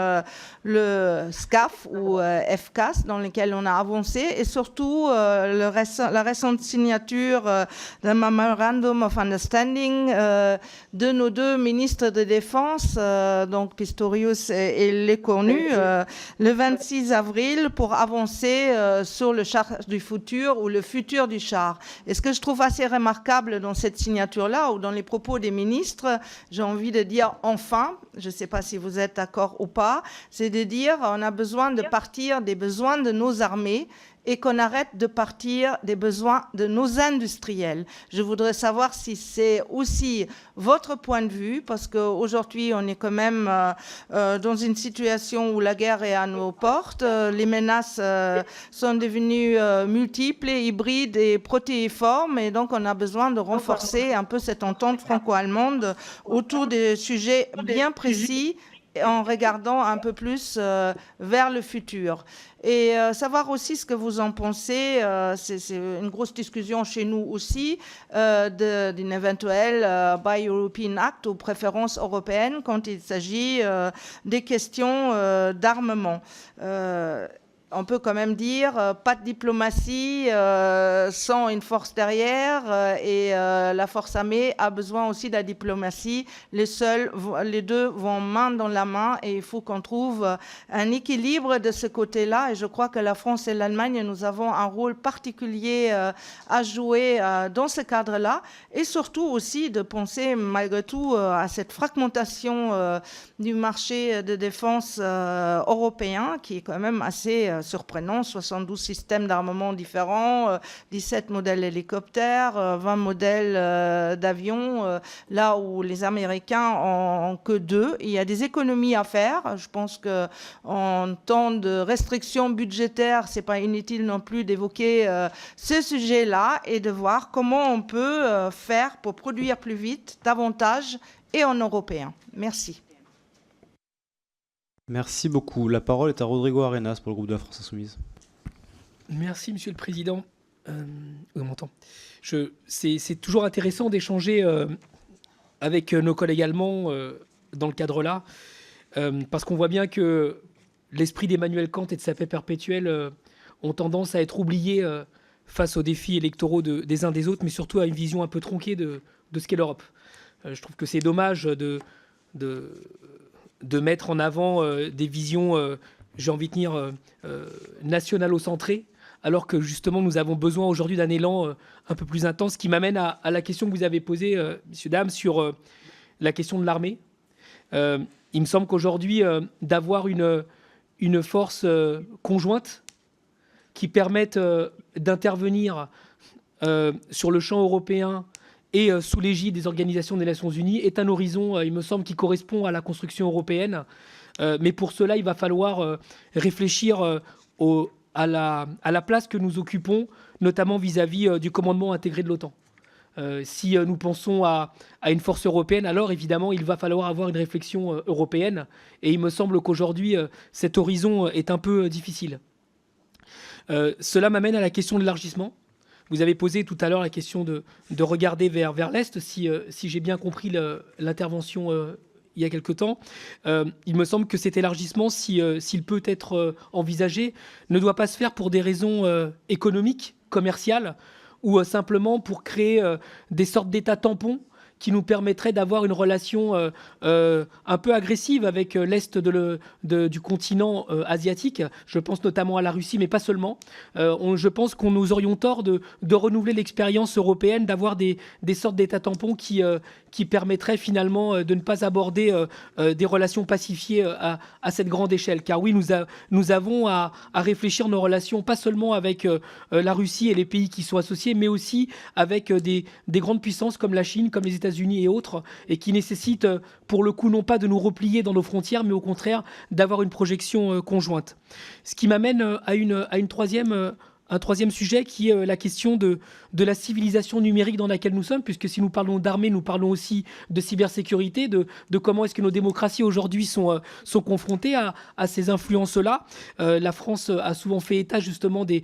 Speaker 3: le SCAF ou FCAS dans lequel on a avancé, et surtout la récente signature d'un Memorandum of Understanding de nos deux ministres de Défense, donc Pistorius et Lecornu, le 26 avril pour avancer sur le char du futur ou le futur du char. Et ce que je trouve assez remarquable dans cette signature-là ou dans les propos des ministres, j'ai envie de dire enfin, je ne sais pas si vous êtes d'accord ou pas, c'est de dire on a besoin de partir des besoins de nos armées et qu'on arrête de partir des besoins de nos industriels. Je voudrais savoir si c'est aussi votre point de vue, parce qu'aujourd'hui, on est quand même dans une situation où la guerre est à nos portes. Les menaces sont devenues multiples, hybrides et protéiformes, et donc on a besoin de renforcer un peu cette entente franco-allemande autour des sujets bien précis, en regardant un peu plus vers le futur. Et savoir aussi ce que vous en pensez, c'est une grosse discussion chez nous aussi, d'une éventuelle Buy European Act ou préférence européenne quand il s'agit des questions d'armement. On peut quand même dire pas de diplomatie sans une force derrière et la force armée a besoin aussi de la diplomatie. Les deux vont main dans la main et il faut qu'on trouve un équilibre de ce côté-là. Et je crois que la France et l'Allemagne, nous avons un rôle particulier à jouer dans ce cadre-là et surtout aussi de penser malgré tout à cette fragmentation du marché de défense européen qui est quand même assez surprenant, 72 systèmes d'armement différents, 17 modèles hélicoptères, 20 modèles d'avions, là où les Américains en ont que 2. Il y a des économies à faire. Je pense qu'en temps de restrictions budgétaires, c'est pas inutile non plus d'évoquer ce sujet-là et de voir comment on peut faire pour produire plus vite, davantage et en européen. Merci.
Speaker 1: Merci beaucoup. La parole est à Rodrigo Arenas pour le groupe de la France Insoumise.
Speaker 6: Merci, Monsieur le Président. On m'entend. C'est toujours intéressant d'échanger avec nos collègues allemands dans le cadre-là, parce qu'on voit bien que l'esprit d'Emmanuel Kant et de sa paix perpétuelle ont tendance à être oubliés face aux défis électoraux des uns des autres, mais surtout à une vision un peu tronquée de ce qu'est l'Europe. Je trouve que c'est dommage de mettre en avant des visions, j'ai envie de dire, nationalo-centrées, alors que justement nous avons besoin aujourd'hui d'un élan un peu plus intense, qui m'amène à la question que vous avez posée, messieurs, dames, sur la question de l'armée. Il me semble qu'aujourd'hui, d'avoir une force conjointe qui permette d'intervenir sur le champ européen et sous l'égide des organisations des Nations Unies est un horizon, il me semble, qui correspond à la construction européenne. Mais pour cela, il va falloir réfléchir à la place que nous occupons, notamment vis-à-vis du commandement intégré de l'OTAN. Si nous pensons à une force européenne, alors évidemment, il va falloir avoir une réflexion européenne. Et il me semble qu'aujourd'hui, cet horizon est un peu difficile. Cela m'amène à la question de l'élargissement. Vous avez posé tout à l'heure la question de regarder vers l'Est, si j'ai bien compris l'intervention il y a quelque temps. Il me semble que cet élargissement, s'il peut être envisagé, ne doit pas se faire pour des raisons économiques, commerciales, ou simplement pour créer des sortes d'États tampons qui nous permettrait d'avoir une relation un peu agressive avec l'Est du continent asiatique. Je pense notamment à la Russie, mais pas seulement. Je pense qu'on nous aurions tort de renouveler l'expérience européenne, d'avoir des sortes d'États tampons qui permettraient finalement de ne pas aborder des relations pacifiées à cette grande échelle. Car oui, nous avons à réfléchir nos relations, pas seulement avec la Russie et les pays qui sont associés, mais aussi avec des grandes puissances comme la Chine, comme les États-Unis et autres, et qui nécessitent pour le coup non pas de nous replier dans nos frontières, mais au contraire d'avoir une projection conjointe. Ce qui m'amène à un troisième sujet qui est la question de la civilisation numérique dans laquelle nous sommes, puisque si nous parlons d'armée, nous parlons aussi de cybersécurité, de comment est-ce que nos démocraties aujourd'hui sont confrontées à ces influences-là. La France a souvent fait état justement des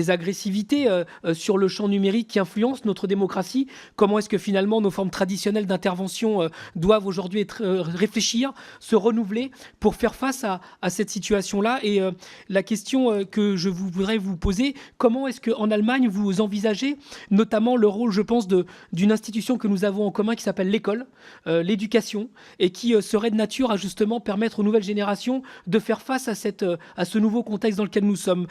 Speaker 6: agressivités sur le champ numérique qui influencent notre démocratie. Comment est-ce que finalement nos formes traditionnelles d'intervention doivent aujourd'hui réfléchir, se renouveler pour faire face à cette situation-là. Et la question que je voudrais vous poser. Comment est-ce qu'en Allemagne, vous envisagez notamment le rôle, je pense, d'une institution que nous avons en commun qui s'appelle l'école, l'éducation, et qui serait de nature à justement permettre aux nouvelles générations de faire face à ce nouveau contexte dans lequel nous sommes.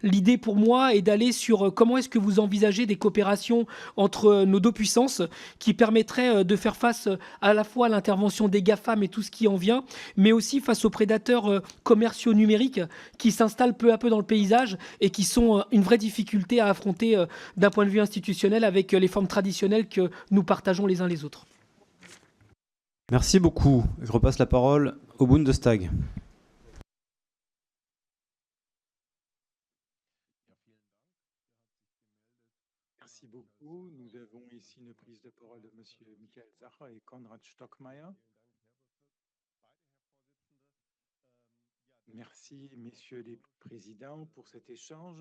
Speaker 6: L'idée pour moi est d'aller sur comment est-ce que vous envisagez des coopérations entre nos deux puissances qui permettraient de faire face à la fois à l'intervention des GAFAM et tout ce qui en vient, mais aussi face aux prédateurs commerciaux numériques qui s'installent peu à peu dans le paysage et qui sont une vraie difficulté à affronter d'un point de vue institutionnel avec les formes traditionnelles que nous partageons les uns les autres.
Speaker 1: Merci beaucoup. Je repasse la parole au Bundestag.
Speaker 2: Merci beaucoup. Nous avons ici une prise de parole de M. Michael Zacher et Konrad Stockmeier. Merci, messieurs les présidents, pour cet échange.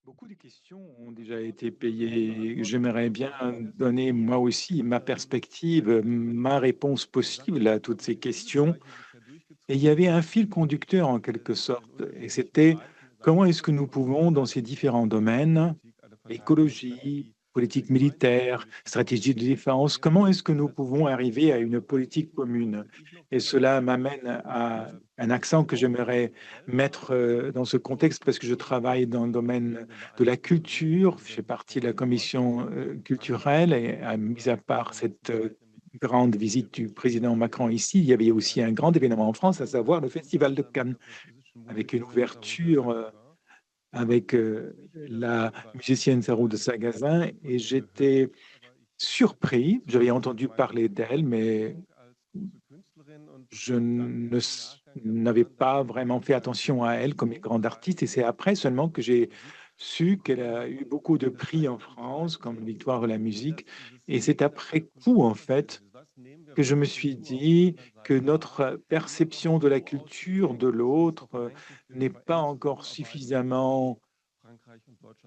Speaker 2: Beaucoup de questions ont déjà été payées. J'aimerais bien donner moi aussi ma perspective, ma réponse possible à toutes ces questions. Et il y avait un fil conducteur en quelque sorte, et c'était comment est-ce que nous pouvons, dans ces différents domaines, écologie, politique militaire, stratégie de défense, comment est-ce que nous pouvons arriver à une politique commune? Et cela m'amène à un accent que j'aimerais mettre dans ce contexte parce que je travaille dans le domaine de la culture, je fais partie de la commission culturelle et mis à part cette grande visite du président Macron ici, il y avait aussi un grand événement en France, à savoir le Festival de Cannes, avec une ouverture avec la musicienne Sarou de Sagazin, et j'étais surpris, j'avais entendu parler d'elle, mais je n'avais pas vraiment fait attention à elle comme une grande artiste, et c'est après seulement que j'ai su qu'elle a eu beaucoup de prix en France, comme Victoire de la musique, et c'est après coup, en fait, que je me suis dit que notre perception de la culture de l'autre n'est pas encore suffisamment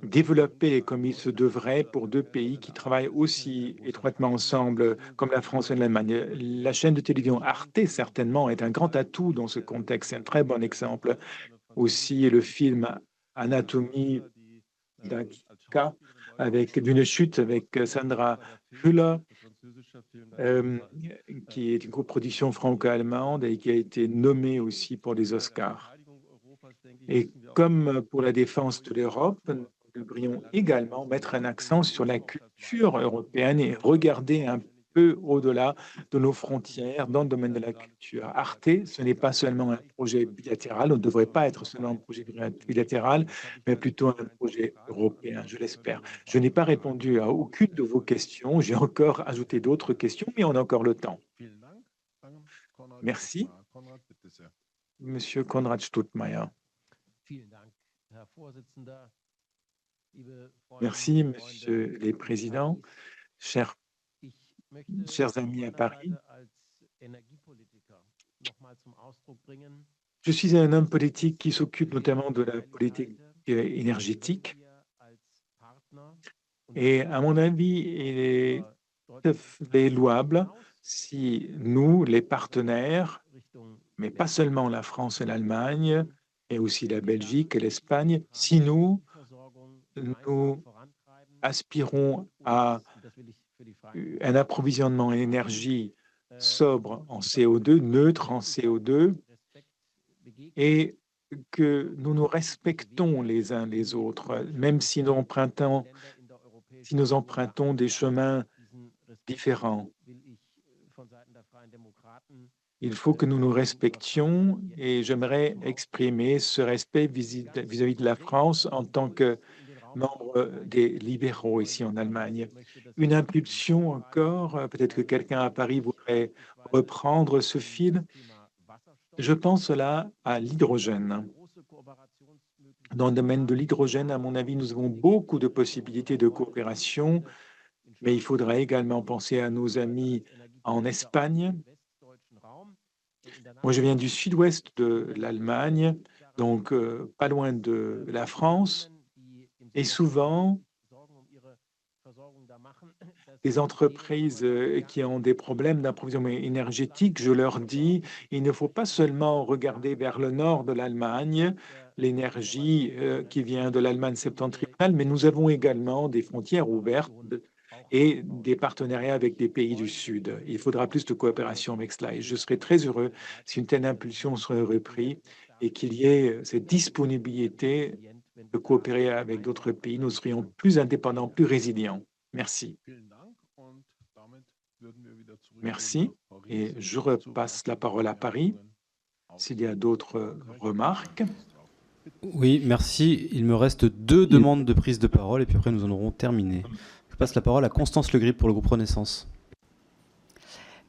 Speaker 2: développée comme il se devrait pour deux pays qui travaillent aussi étroitement ensemble comme la France et l'Allemagne. La chaîne de télévision Arte, certainement, est un grand atout dans ce contexte. C'est un très bon exemple. Aussi, le film Anatomie d'un cas, d'une chute avec Sandra Hüller, qui est une coproduction franco-allemande et qui a été nommée aussi pour les Oscars. Et comme pour la défense de l'Europe, nous devrions également mettre un accent sur la culture européenne et regarder un peu au-delà de nos frontières dans le domaine de la culture. Arte, ce n'est pas seulement un projet bilatéral, on ne devrait pas être seulement un projet bilatéral, mais plutôt un projet européen, je l'espère. Je n'ai pas répondu à aucune de vos questions, j'ai encore ajouté d'autres questions, mais on a encore le temps. Merci. Monsieur Konrad Stockmeier. Merci, Monsieur les Présidents, chers amis à Paris. Je suis un homme politique qui s'occupe notamment de la politique énergétique. Et à mon avis, il est tout à fait louable si nous, les partenaires, mais pas seulement la France et l'Allemagne, et aussi la Belgique et l'Espagne, si nous aspirons à un approvisionnement en énergie sobre en CO2, neutre en CO2, et que nous nous respectons les uns les autres, même si nous empruntons des chemins différents. Il faut que nous nous respections et j'aimerais exprimer ce respect vis-à-vis de la France en tant que membre des libéraux ici en Allemagne. Une impulsion encore, peut-être que quelqu'un à Paris voudrait reprendre ce fil. Je pense là à l'hydrogène. Dans le domaine de l'hydrogène, à mon avis, nous avons beaucoup de possibilités de coopération, mais il faudra également penser à nos amis en Espagne. Moi, je viens du sud-ouest de l'Allemagne, donc pas loin de la France, et souvent, des entreprises qui ont des problèmes d'approvisionnement énergétique, je leur dis, il ne faut pas seulement regarder vers le nord de l'Allemagne, l'énergie qui vient de l'Allemagne septentrionale, mais nous avons également des frontières ouvertes et des partenariats avec des pays du Sud. Il faudra plus de coopération avec cela. Et je serais très heureux si une telle impulsion serait reprise et qu'il y ait cette disponibilité de coopérer avec d'autres pays. Nous serions plus indépendants, plus résilients. Merci. Merci. Et je repasse la parole à Paris, s'il y a d'autres remarques.
Speaker 1: Oui, merci. Il me reste 2 demandes de prise de parole et puis après nous en aurons terminé. Je passe la parole à Constance Le Grip pour le groupe Renaissance.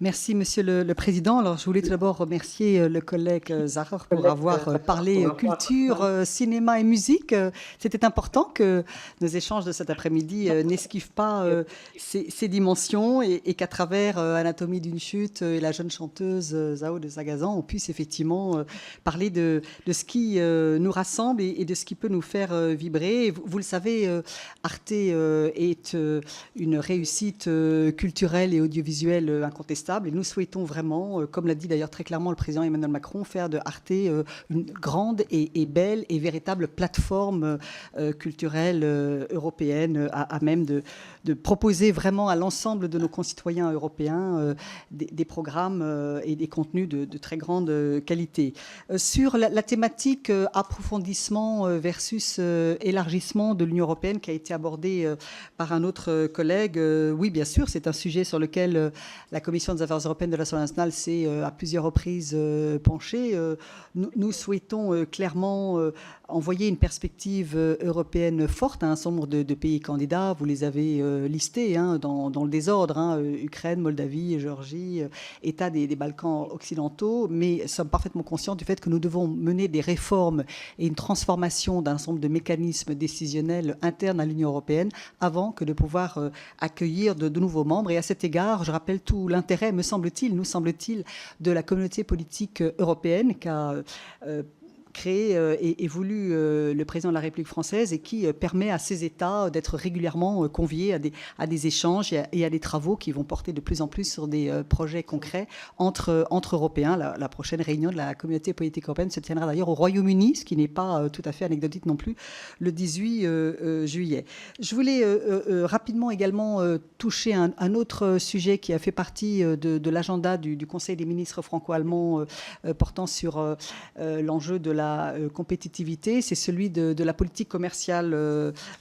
Speaker 5: Merci, Monsieur le Président. Alors, je voulais tout d'abord remercier le collègue Zahar pour avoir parlé culture, cinéma et musique. C'était important que nos échanges de cet après-midi n'esquivent pas ces dimensions et qu'à travers Anatomie d'une chute et la jeune chanteuse Zao de Sagazan, on puisse effectivement parler de ce qui nous rassemble et de ce qui peut nous faire vibrer. Vous le savez, Arte est une réussite culturelle et audiovisuelle incontestable. Et nous souhaitons vraiment, comme l'a dit d'ailleurs très clairement le président Emmanuel Macron, faire de Arte une grande et belle et véritable plateforme culturelle européenne à même de proposer vraiment à l'ensemble de nos concitoyens européens des programmes et des contenus de très grande qualité. Sur la thématique approfondissement versus élargissement de l'Union européenne qui a été abordée par un autre collègue, oui, bien sûr, c'est un sujet sur lequel la Commission des Affaires européennes de l'Assemblée nationale s'est à plusieurs reprises penchée. Nous souhaitons clairement envoyer une perspective européenne forte à un certain nombre de pays candidats. Vous les avez listés dans le désordre, Ukraine, Moldavie, Géorgie, États des Balkans occidentaux, mais sommes parfaitement conscients du fait que nous devons mener des réformes et une transformation d'un certain nombre de mécanismes décisionnels internes à l'Union européenne avant que de pouvoir accueillir de nouveaux membres. Et à cet égard, je rappelle tout l'intérêt, nous semble-t-il, de la communauté politique européenne qu'a créé et voulu le président de la République française et qui permet à ces États d'être régulièrement conviés à des échanges et à des travaux qui vont porter de plus en plus sur des projets concrets entre Européens. La prochaine réunion de la communauté politique européenne se tiendra d'ailleurs au Royaume-Uni, ce qui n'est pas tout à fait anecdotique non plus, le 18 juillet. Je voulais rapidement également toucher un autre sujet qui a fait partie de l'agenda du Conseil des ministres franco-allemands portant sur l'enjeu de la compétitivité, c'est celui de la politique commerciale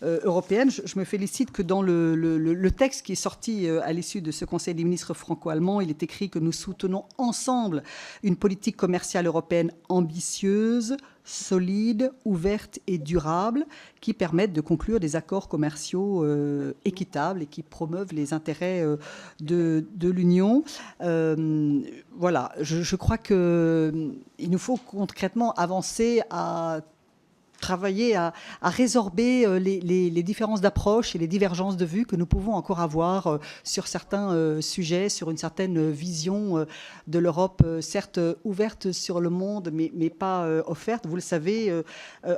Speaker 5: européenne. Je me félicite que dans le texte qui est sorti à l'issue de ce Conseil des ministres franco-allemands, il est écrit que nous soutenons ensemble une politique commerciale européenne ambitieuse, solide, ouverte et durable, qui permettent de conclure des accords commerciaux équitables et qui promeuvent les intérêts de l'Union. Voilà, je crois qu'il nous faut concrètement avancer à travailler à résorber les différences d'approche et les divergences de vues que nous pouvons encore avoir sur certains sujets, sur une certaine vision de l'Europe, certes ouverte sur le monde, mais pas offerte. Vous le savez,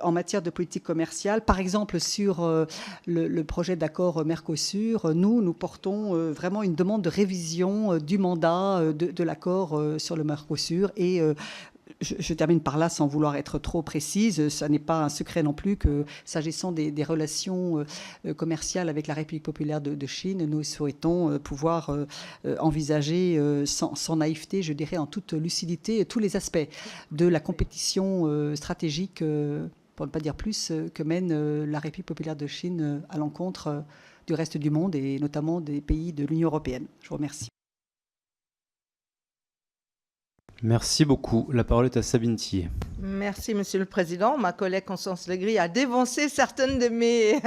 Speaker 5: en matière de politique commerciale, par exemple sur le projet d'accord Mercosur, nous portons vraiment une demande de révision du mandat de l'accord sur le Mercosur et je termine par là sans vouloir être trop précise. Ce n'est pas un secret non plus que, s'agissant des relations commerciales avec la République populaire de Chine, nous souhaitons pouvoir envisager sans naïveté, je dirais en toute lucidité, tous les aspects de la compétition stratégique, pour ne pas dire plus, que mène la République populaire de Chine à l'encontre du reste du monde et notamment des pays de l'Union européenne. Je vous remercie.
Speaker 1: Merci beaucoup. La parole est à Sabine Thier.
Speaker 3: Merci, Monsieur le Président. Ma collègue Constance Le Grip a dévancé certaines de mes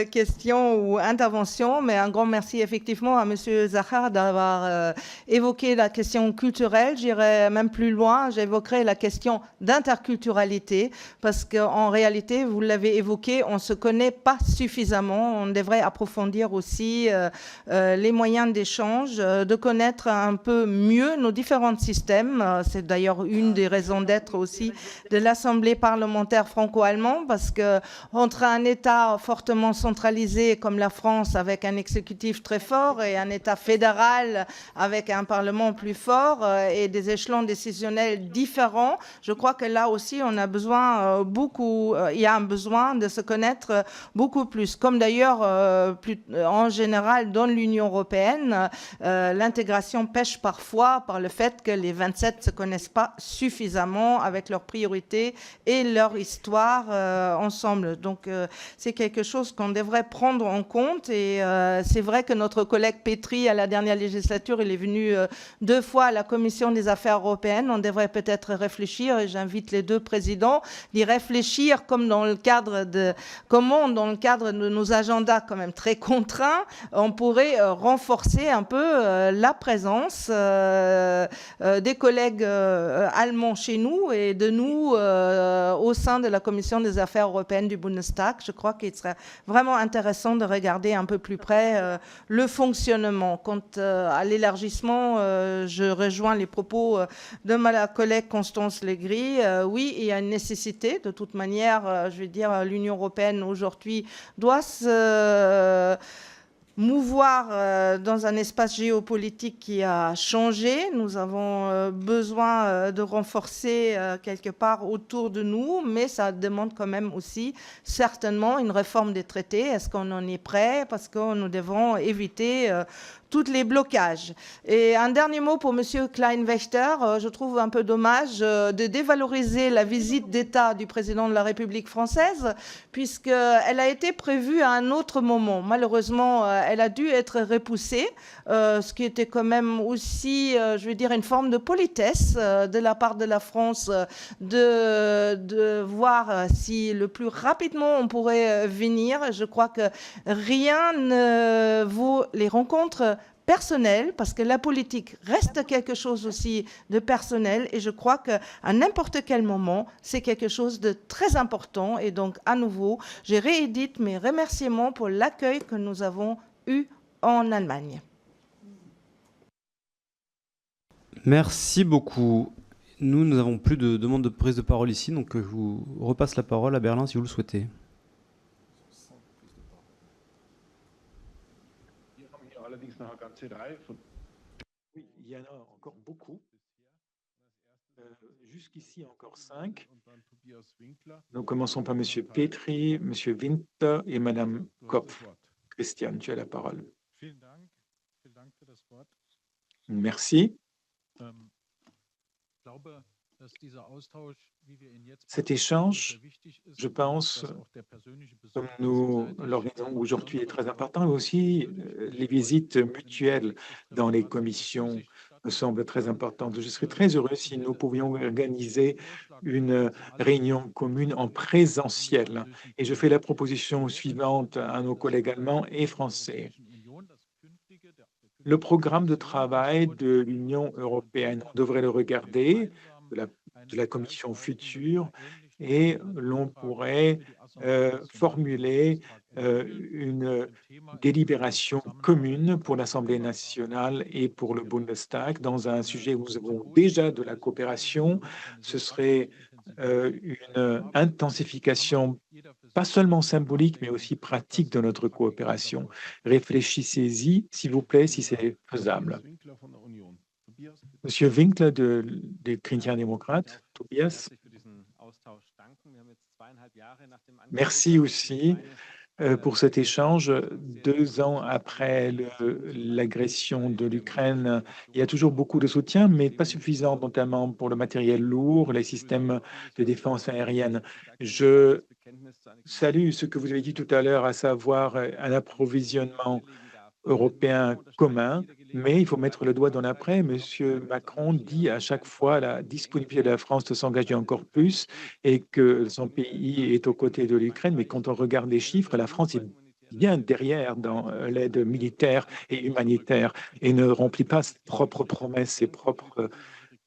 Speaker 3: questions ou interventions, mais un grand merci effectivement à Monsieur Zahar d'avoir évoqué la question culturelle. J'irai même plus loin, j'évoquerai la question d'interculturalité, parce qu'en réalité, vous l'avez évoqué, on ne se connaît pas suffisamment. On devrait approfondir aussi les moyens d'échange, de connaître un peu mieux nos différents systèmes. C'est d'ailleurs une des raisons d'être aussi de l'Assemblée parlementaire franco-allemande, parce que entre un État fortement centralisé comme la France, avec un exécutif très fort, et un État fédéral avec un Parlement plus fort et des échelons décisionnels différents, je crois que là aussi, on a besoin il y a un besoin de se connaître beaucoup plus. Comme d'ailleurs, en général, dans l'Union européenne, l'intégration pêche parfois par le fait que les 27 ne se connaissent pas suffisamment avec leurs priorités et leur histoire ensemble. Donc, c'est quelque chose qu'on devrait prendre en compte. Et c'est vrai que notre collègue Petri, à la dernière législature, il est venu 2 fois à la Commission des affaires européennes. On devrait peut-être réfléchir, et j'invite les 2 présidents, d'y réfléchir comme dans le cadre de nos agendas quand même très contraints, on pourrait renforcer un peu la présence des collègues allemands chez nous et de nous au sein de la Commission des affaires européennes du Bundestag. Je crois qu'il serait vraiment intéressant de regarder un peu plus près le fonctionnement. Quant à l'élargissement, je rejoins les propos de ma collègue Constance Legris. Oui, il y a une nécessité. De toute manière, je veux dire, l'Union européenne aujourd'hui doit se mouvoir dans un espace géopolitique qui a changé. Nous avons besoin de renforcer quelque part autour de nous, mais ça demande quand même aussi certainement une réforme des traités. Est-ce qu'on en est prêt? Parce que nous devons éviter tous les blocages. Et un dernier mot pour M. Kleinwächter. Je trouve un peu dommage de dévaloriser la visite d'État du président de la République française, puisqu'elle a été prévue à un autre moment. Malheureusement, elle a dû être repoussée, ce qui était quand même aussi, je veux dire, une forme de politesse de la part de la France de voir si le plus rapidement on pourrait venir. Je crois que rien ne vaut les rencontres personnel, parce que la politique reste quelque chose aussi de personnel, et je crois qu'à n'importe quel moment, c'est quelque chose de très important. Et donc, à nouveau, je réédite mes remerciements pour l'accueil que nous avons eu en Allemagne.
Speaker 1: Merci beaucoup. Nous n'avons plus de demande de prise de parole ici, donc je vous repasse la parole à Berlin si vous le souhaitez.
Speaker 2: Oui, il y en a encore beaucoup. Jusqu'ici, encore 5. Nous commençons par M. Petri, M. Winter et Mme Kopf. Christian, tu as la parole. Merci. Cet échange, je pense, comme nous l'organisons aujourd'hui, est très important, mais aussi les visites mutuelles dans les commissions me semblent très importantes. Je serais très heureux si nous pouvions organiser une réunion commune en présentiel. Et je fais la proposition suivante à nos collègues allemands et français. Le programme de travail de l'Union européenne, on devrait le regarder, de la commission future, et l'on pourrait formuler une délibération commune pour l'Assemblée nationale et pour le Bundestag dans un sujet où nous avons déjà de la coopération. Ce serait une intensification pas seulement symbolique, mais aussi pratique de notre coopération. Réfléchissez-y, s'il vous plaît, si c'est faisable. Monsieur Winkler des Chrétiens-démocrates, Tobias. Merci aussi pour cet échange. 2 ans après l'agression de l'Ukraine, il y a toujours beaucoup de soutien, mais pas suffisant, notamment pour le matériel lourd, les systèmes de défense aérienne. Je salue ce que vous avez dit tout à l'heure, à savoir un approvisionnement européen commun, mais il faut mettre le doigt dans l'après. Monsieur Macron dit à chaque fois la disponibilité de la France de s'engager encore plus et que son pays est aux côtés de l'Ukraine. Mais quand on regarde les chiffres, la France est bien derrière dans l'aide militaire et humanitaire et ne remplit pas ses propres promesses, ses propres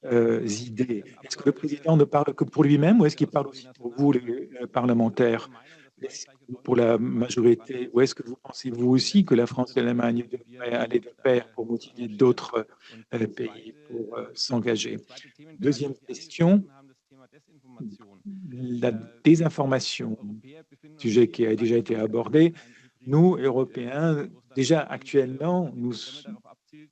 Speaker 2: idées. Est-ce que le président ne parle que pour lui-même ou est-ce qu'il parle aussi pour vous, les parlementaires? Pour la majorité, ou est-ce que vous pensez, vous aussi, que la France et l'Allemagne devraient aller de pair pour motiver d'autres pays pour s'engager? Deuxième question, la désinformation, sujet qui a déjà été abordé. Nous, Européens, déjà actuellement, nous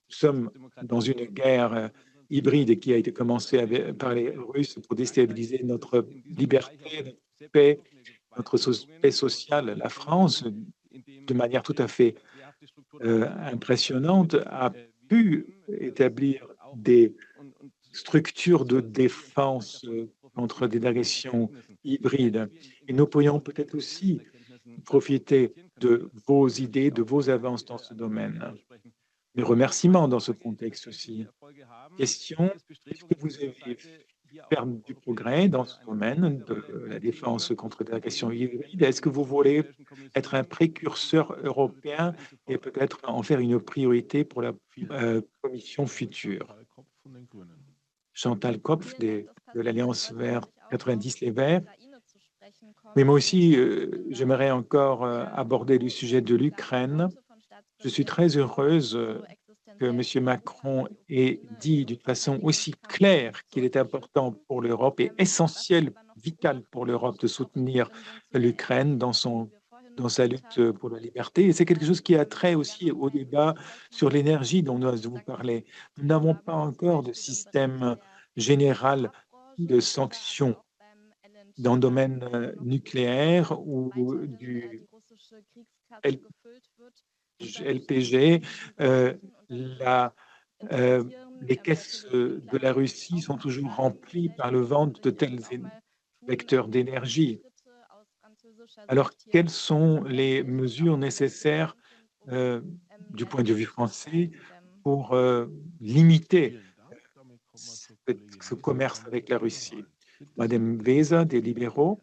Speaker 2: sommes dans une guerre hybride qui a été commencée par les Russes pour déstabiliser notre liberté, notre paix, notre paix sociale. La France, de manière tout à fait impressionnante, a pu établir des structures de défense contre des agressions hybrides. Et nous pourrions peut-être aussi profiter de vos idées, de vos avances dans ce domaine. Mes remerciements dans ce contexte aussi. Question, est-ce que vous avez faire du progrès dans ce domaine de la défense contre des agressions hybrides? Est-ce que vous voulez être un précurseur européen et peut-être en faire une priorité pour la commission future? Chantal Kopf de l'Alliance Vert 90 Les Verts. Mais moi aussi, j'aimerais encore aborder le sujet de l'Ukraine. Je suis très heureuse que M. Macron ait dit d'une façon aussi claire qu'il est important pour l'Europe et essentiel, vital pour l'Europe de soutenir l'Ukraine dans sa lutte pour la liberté. Et c'est quelque chose qui a trait aussi au débat sur l'énergie dont nous avons parlé. Nous n'avons pas encore de système général de sanctions dans le domaine nucléaire ou du LPG. Les caisses de la Russie sont toujours remplies par le vente de tels vecteurs d'énergie. Alors, quelles sont les mesures nécessaires du point de vue français pour limiter ce commerce avec la Russie? Madame Weser, des libéraux.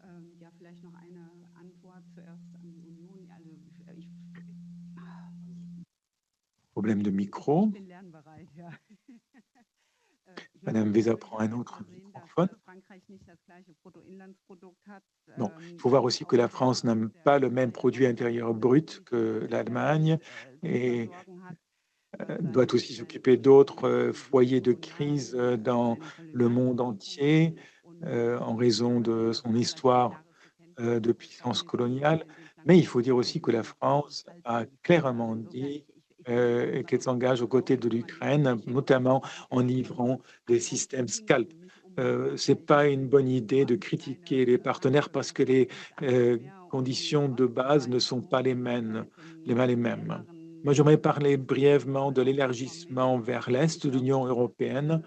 Speaker 2: Problème de micro. Madame Weser prend un autre microphone. Bon, il faut voir aussi que la France n'a pas le même produit intérieur brut que l'Allemagne et doit aussi s'occuper d'autres foyers de crise dans le monde entier en raison de son histoire de puissance coloniale. Mais il faut dire aussi que la France a clairement dit qu'elle s'engage aux côtés de l'Ukraine, notamment en livrant des systèmes Scalp. Ce n'est pas une bonne idée de critiquer les partenaires parce que les conditions de base ne sont pas les mêmes. Moi, j'aimerais parler brièvement de l'élargissement vers l'Est de l'Union européenne.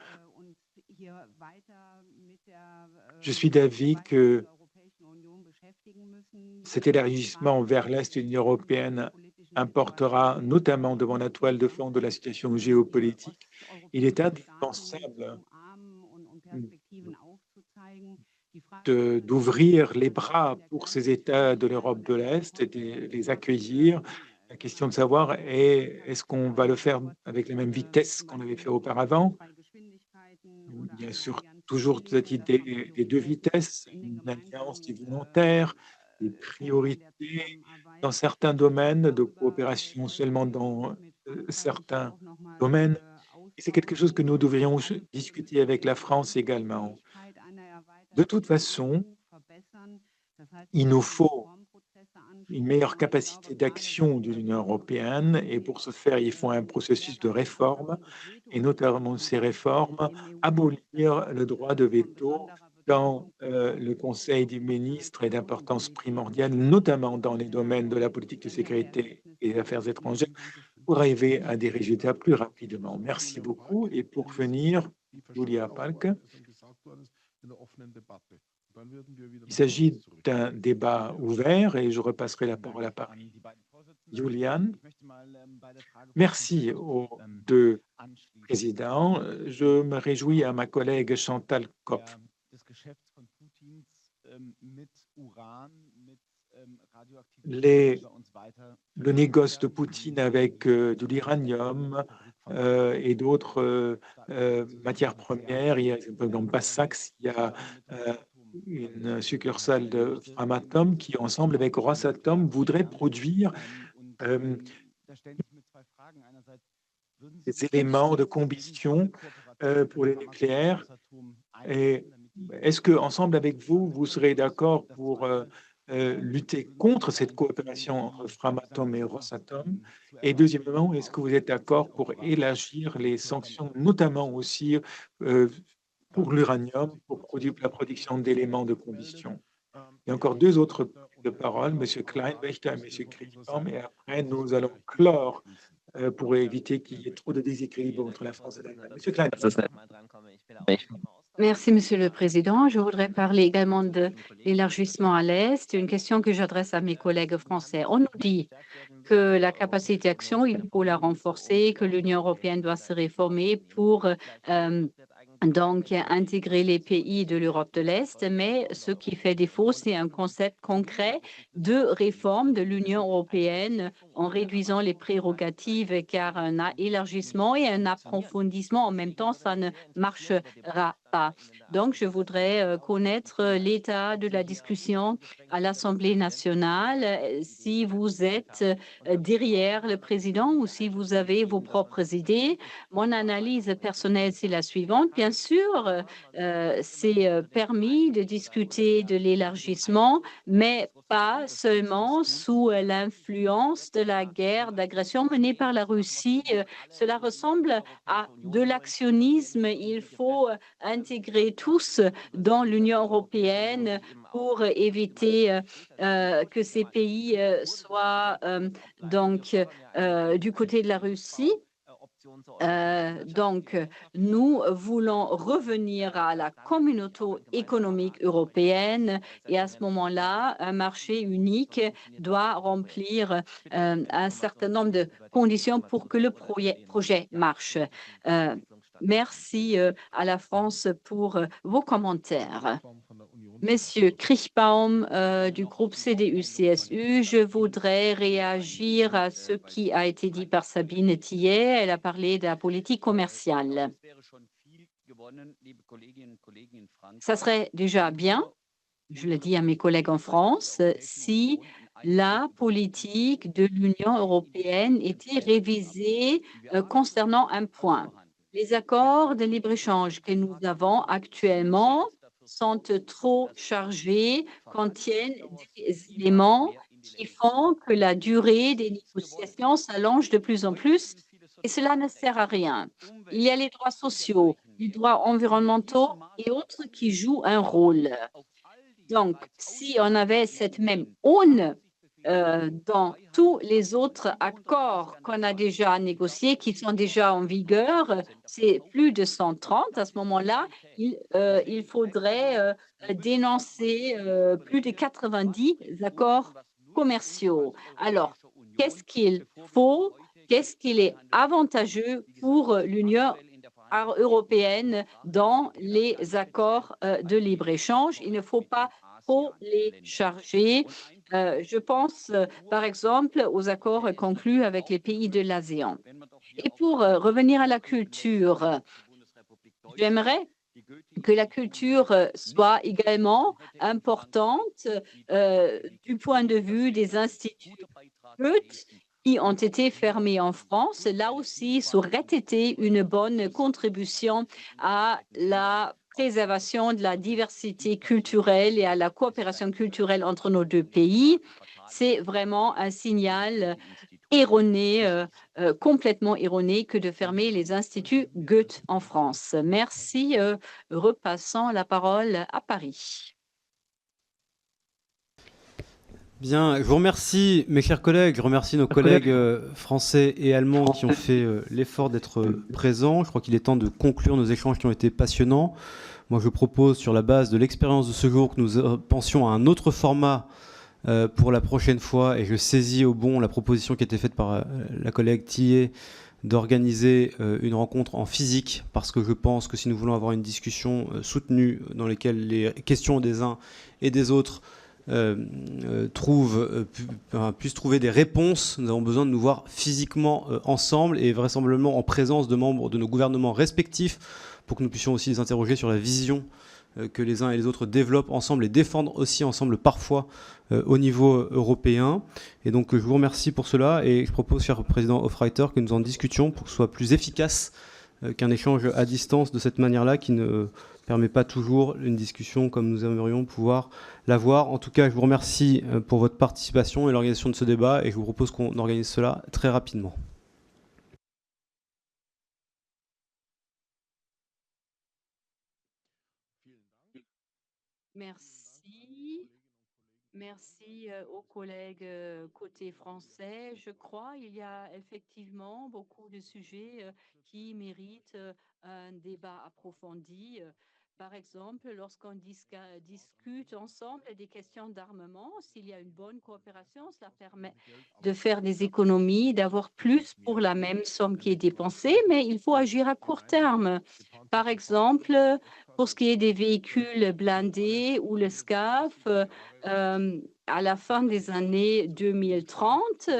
Speaker 2: Je suis d'avis que cet élargissement vers l'Est de l'Union européenne importera notamment devant la toile de fond de la situation géopolitique. Il est indispensable d'ouvrir les bras pour ces États de l'Europe de l'Est et de les accueillir. La question de savoir est-ce qu'on va le faire avec la même vitesse qu'on avait fait auparavant? Bien sûr, toujours cette idée des deux vitesses, une alliance des volontaires, des priorités dans certains domaines, de coopération seulement dans certains domaines. Et c'est quelque chose que nous devrions discuter avec la France également. De toute façon, il nous faut une meilleure capacité d'action de l'Union européenne et pour ce faire, il faut un processus de réforme et notamment ces réformes, abolir le droit de veto dans le Conseil des ministres est d'importance primordiale, notamment dans les domaines de la politique de sécurité et des affaires étrangères, pour arriver à des résultats plus rapidement. Merci beaucoup. Et pour finir, Julia Palk. Il s'agit d'un débat ouvert et je repasserai la parole à Paris. Julian, merci aux deux présidents. Je me réjouis à ma collègue Chantal Kopf. Le négoce de Poutine avec de l'uranium et d'autres matières premières, il y a dans Bassax, il y a une succursale de Framatome qui, ensemble avec Rosatom, voudrait produire des éléments de combustion pour les nucléaires. Et est-ce que, ensemble avec vous, vous serez d'accord pour lutter contre cette coopération entre Framatome et Rosatom? Et deuxièmement, est-ce que vous êtes d'accord pour élargir les sanctions, notamment aussi pour l'uranium, pour la production d'éléments de combustion? Il y a encore deux autres de parole, M. Kleinwächter et M. Kriegbaum, et après, nous allons clore pour éviter qu'il y ait trop de déséquilibre entre la France et l'Allemagne. M. Kleinwächter.
Speaker 7: Merci, Monsieur le Président. Je voudrais parler également de l'élargissement à l'Est. Une question que j'adresse à mes collègues français. On nous dit que la capacité d'action, il faut la renforcer, que l'Union européenne doit se réformer pour donc intégrer les pays de l'Europe de l'Est, mais ce qui fait défaut, c'est un concept concret de réforme de l'Union européenne en réduisant les prérogatives, car un élargissement et un approfondissement en même temps, ça ne marchera pas. Donc, je voudrais connaître l'état de la discussion à l'Assemblée nationale, si vous êtes derrière le président ou si vous avez vos propres idées. Mon analyse personnelle, c'est la suivante. Bien sûr, c'est permis de discuter de l'élargissement, mais pas seulement sous l'influence de la guerre d'agression menée par la Russie. Cela ressemble à de l'actionnisme. Il faut intégrer tous dans l'Union européenne pour éviter que ces pays soient donc du côté de la Russie. Donc, nous voulons revenir à la communauté économique européenne et à ce moment-là, un marché unique doit remplir un certain nombre de conditions pour que le projet marche. Merci à la France pour vos commentaires. Monsieur Kriegbaum du groupe CDU-CSU, je voudrais réagir à ce qui a été dit par Sabine Thier. Elle a parlé de la politique commerciale. Ça serait déjà bien, je le dis à mes collègues en France, si la politique de l'Union européenne était révisée concernant un point. Les accords de libre-échange que nous avons actuellement sont trop chargés, contiennent des éléments qui font que la durée des négociations s'allonge de plus en plus et cela ne sert à rien. Il y a les droits sociaux, les droits environnementaux et autres qui jouent un rôle. Donc, si on avait cette même aune dans tous les autres accords qu'on a déjà négociés, qui sont déjà en vigueur, c'est plus de 130. À ce moment-là, il faudrait dénoncer plus de 90 accords commerciaux. Alors, qu'est-ce qu'il faut? Qu'est-ce qu'il est avantageux pour l'Union européenne dans les accords de libre-échange? Il ne faut pas trop les charger. Je pense, par exemple, aux accords conclus avec les pays de l'ASEAN. Et pour revenir à la culture, j'aimerais que la culture soit également importante du point de vue des instituts Goethe qui ont été fermés en France. Là aussi, ça aurait été une bonne contribution à la préservation de la diversité culturelle et à la coopération culturelle entre nos deux pays. C'est vraiment un signal erroné, complètement erroné, que de fermer les instituts Goethe en France. Merci. Repassons la parole à Paris.
Speaker 1: Bien, je vous remercie, mes chers collègues. Je remercie nos collègues français et allemands qui ont fait l'effort d'être présents. Je crois qu'il est temps de conclure nos échanges qui ont été passionnants. Moi, je propose, sur la base de l'expérience de ce jour, que nous pensions à un autre format pour la prochaine fois. Et je saisis au bon la proposition qui a été faite par la collègue Thier d'organiser une rencontre en physique, parce que je pense que si nous voulons avoir une discussion soutenue dans laquelle les questions des uns et des autres puissent trouver des réponses, nous avons besoin de nous voir physiquement ensemble et vraisemblablement en présence de membres de nos gouvernements respectifs pour que nous puissions aussi les interroger sur la vision que les uns et les autres développent ensemble et défendent aussi ensemble parfois au niveau européen. Et donc je vous remercie pour cela et je propose, cher président Hofreiter, que nous en discutions pour que ce soit plus efficace qu'un échange à distance de cette manière-là qui ne permet pas toujours une discussion comme nous aimerions pouvoir l'avoir. En tout cas, je vous remercie pour votre participation et l'organisation de ce débat et je vous propose qu'on organise cela très rapidement.
Speaker 7: Merci. Merci aux collègues côté français. Je crois qu'il y a effectivement beaucoup de sujets qui méritent un débat approfondi. Par exemple, lorsqu'on discute ensemble des questions d'armement, s'il y a une bonne coopération, cela permet de faire des économies, d'avoir plus pour la même somme qui est dépensée, mais il faut agir à court terme. Par exemple, pour ce qui est des véhicules blindés ou le SCAF, à la fin des années 2030,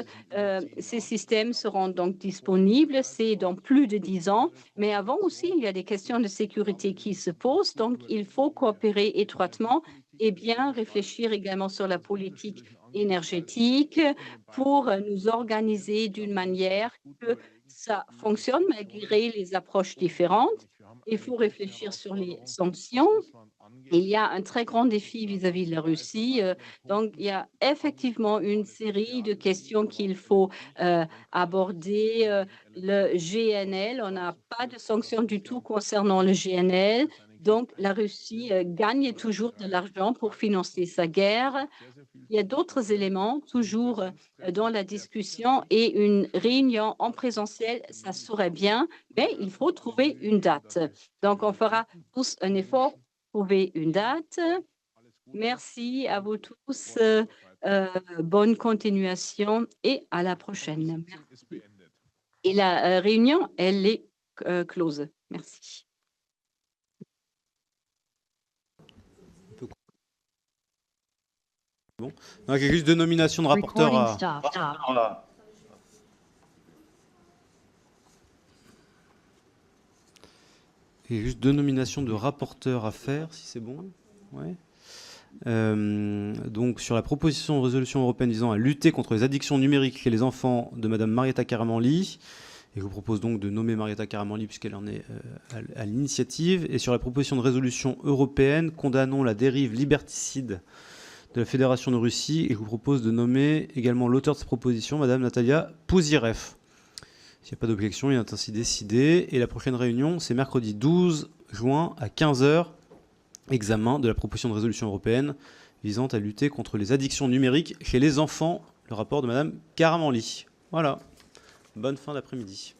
Speaker 7: ces systèmes seront donc disponibles. C'est dans plus de 10 ans. Mais avant aussi, il y a des questions de sécurité qui se posent. Donc, il faut coopérer étroitement et bien réfléchir également sur la politique énergétique pour nous organiser d'une manière que ça fonctionne malgré les approches différentes. Il faut réfléchir sur les sanctions. Il y a un très grand défi vis-à-vis de la Russie. Donc, il y a effectivement une série de questions qu'il faut aborder. Le GNL, on n'a pas de sanctions du tout concernant le GNL. Donc, la Russie gagne toujours de l'argent pour financer sa guerre. Il y a d'autres éléments toujours dans la discussion et une réunion en présentiel, ça serait bien, mais il faut trouver une date. Donc, on fera tous un effort pour trouver une date. Merci à vous tous. Bonne continuation et à la prochaine. Merci. Et la réunion, elle est close. Merci.
Speaker 1: Bon. Donc, il y a juste 2 nominations de rapporteurs Il y a juste 2 nominations de rapporteurs à faire, si c'est bon. Ouais. Donc, sur la proposition de résolution européenne visant à lutter contre les addictions numériques chez les enfants de Madame Marietta Karamanli. Et je vous propose donc de nommer Marietta Karamanli puisqu'elle en est à l'initiative. Et sur la proposition de résolution européenne condamnons la dérive liberticide de la Fédération de Russie, et je vous propose de nommer également l'auteur de cette proposition, Madame Natalia Pouzirev. S'il n'y a pas d'objection, il est ainsi décidé. Et la prochaine réunion, c'est mercredi 12 juin à 15h, examen de la proposition de résolution européenne visant à lutter contre les addictions numériques chez les enfants, le rapport de Madame Karamanli. Voilà, bonne fin d'après-midi.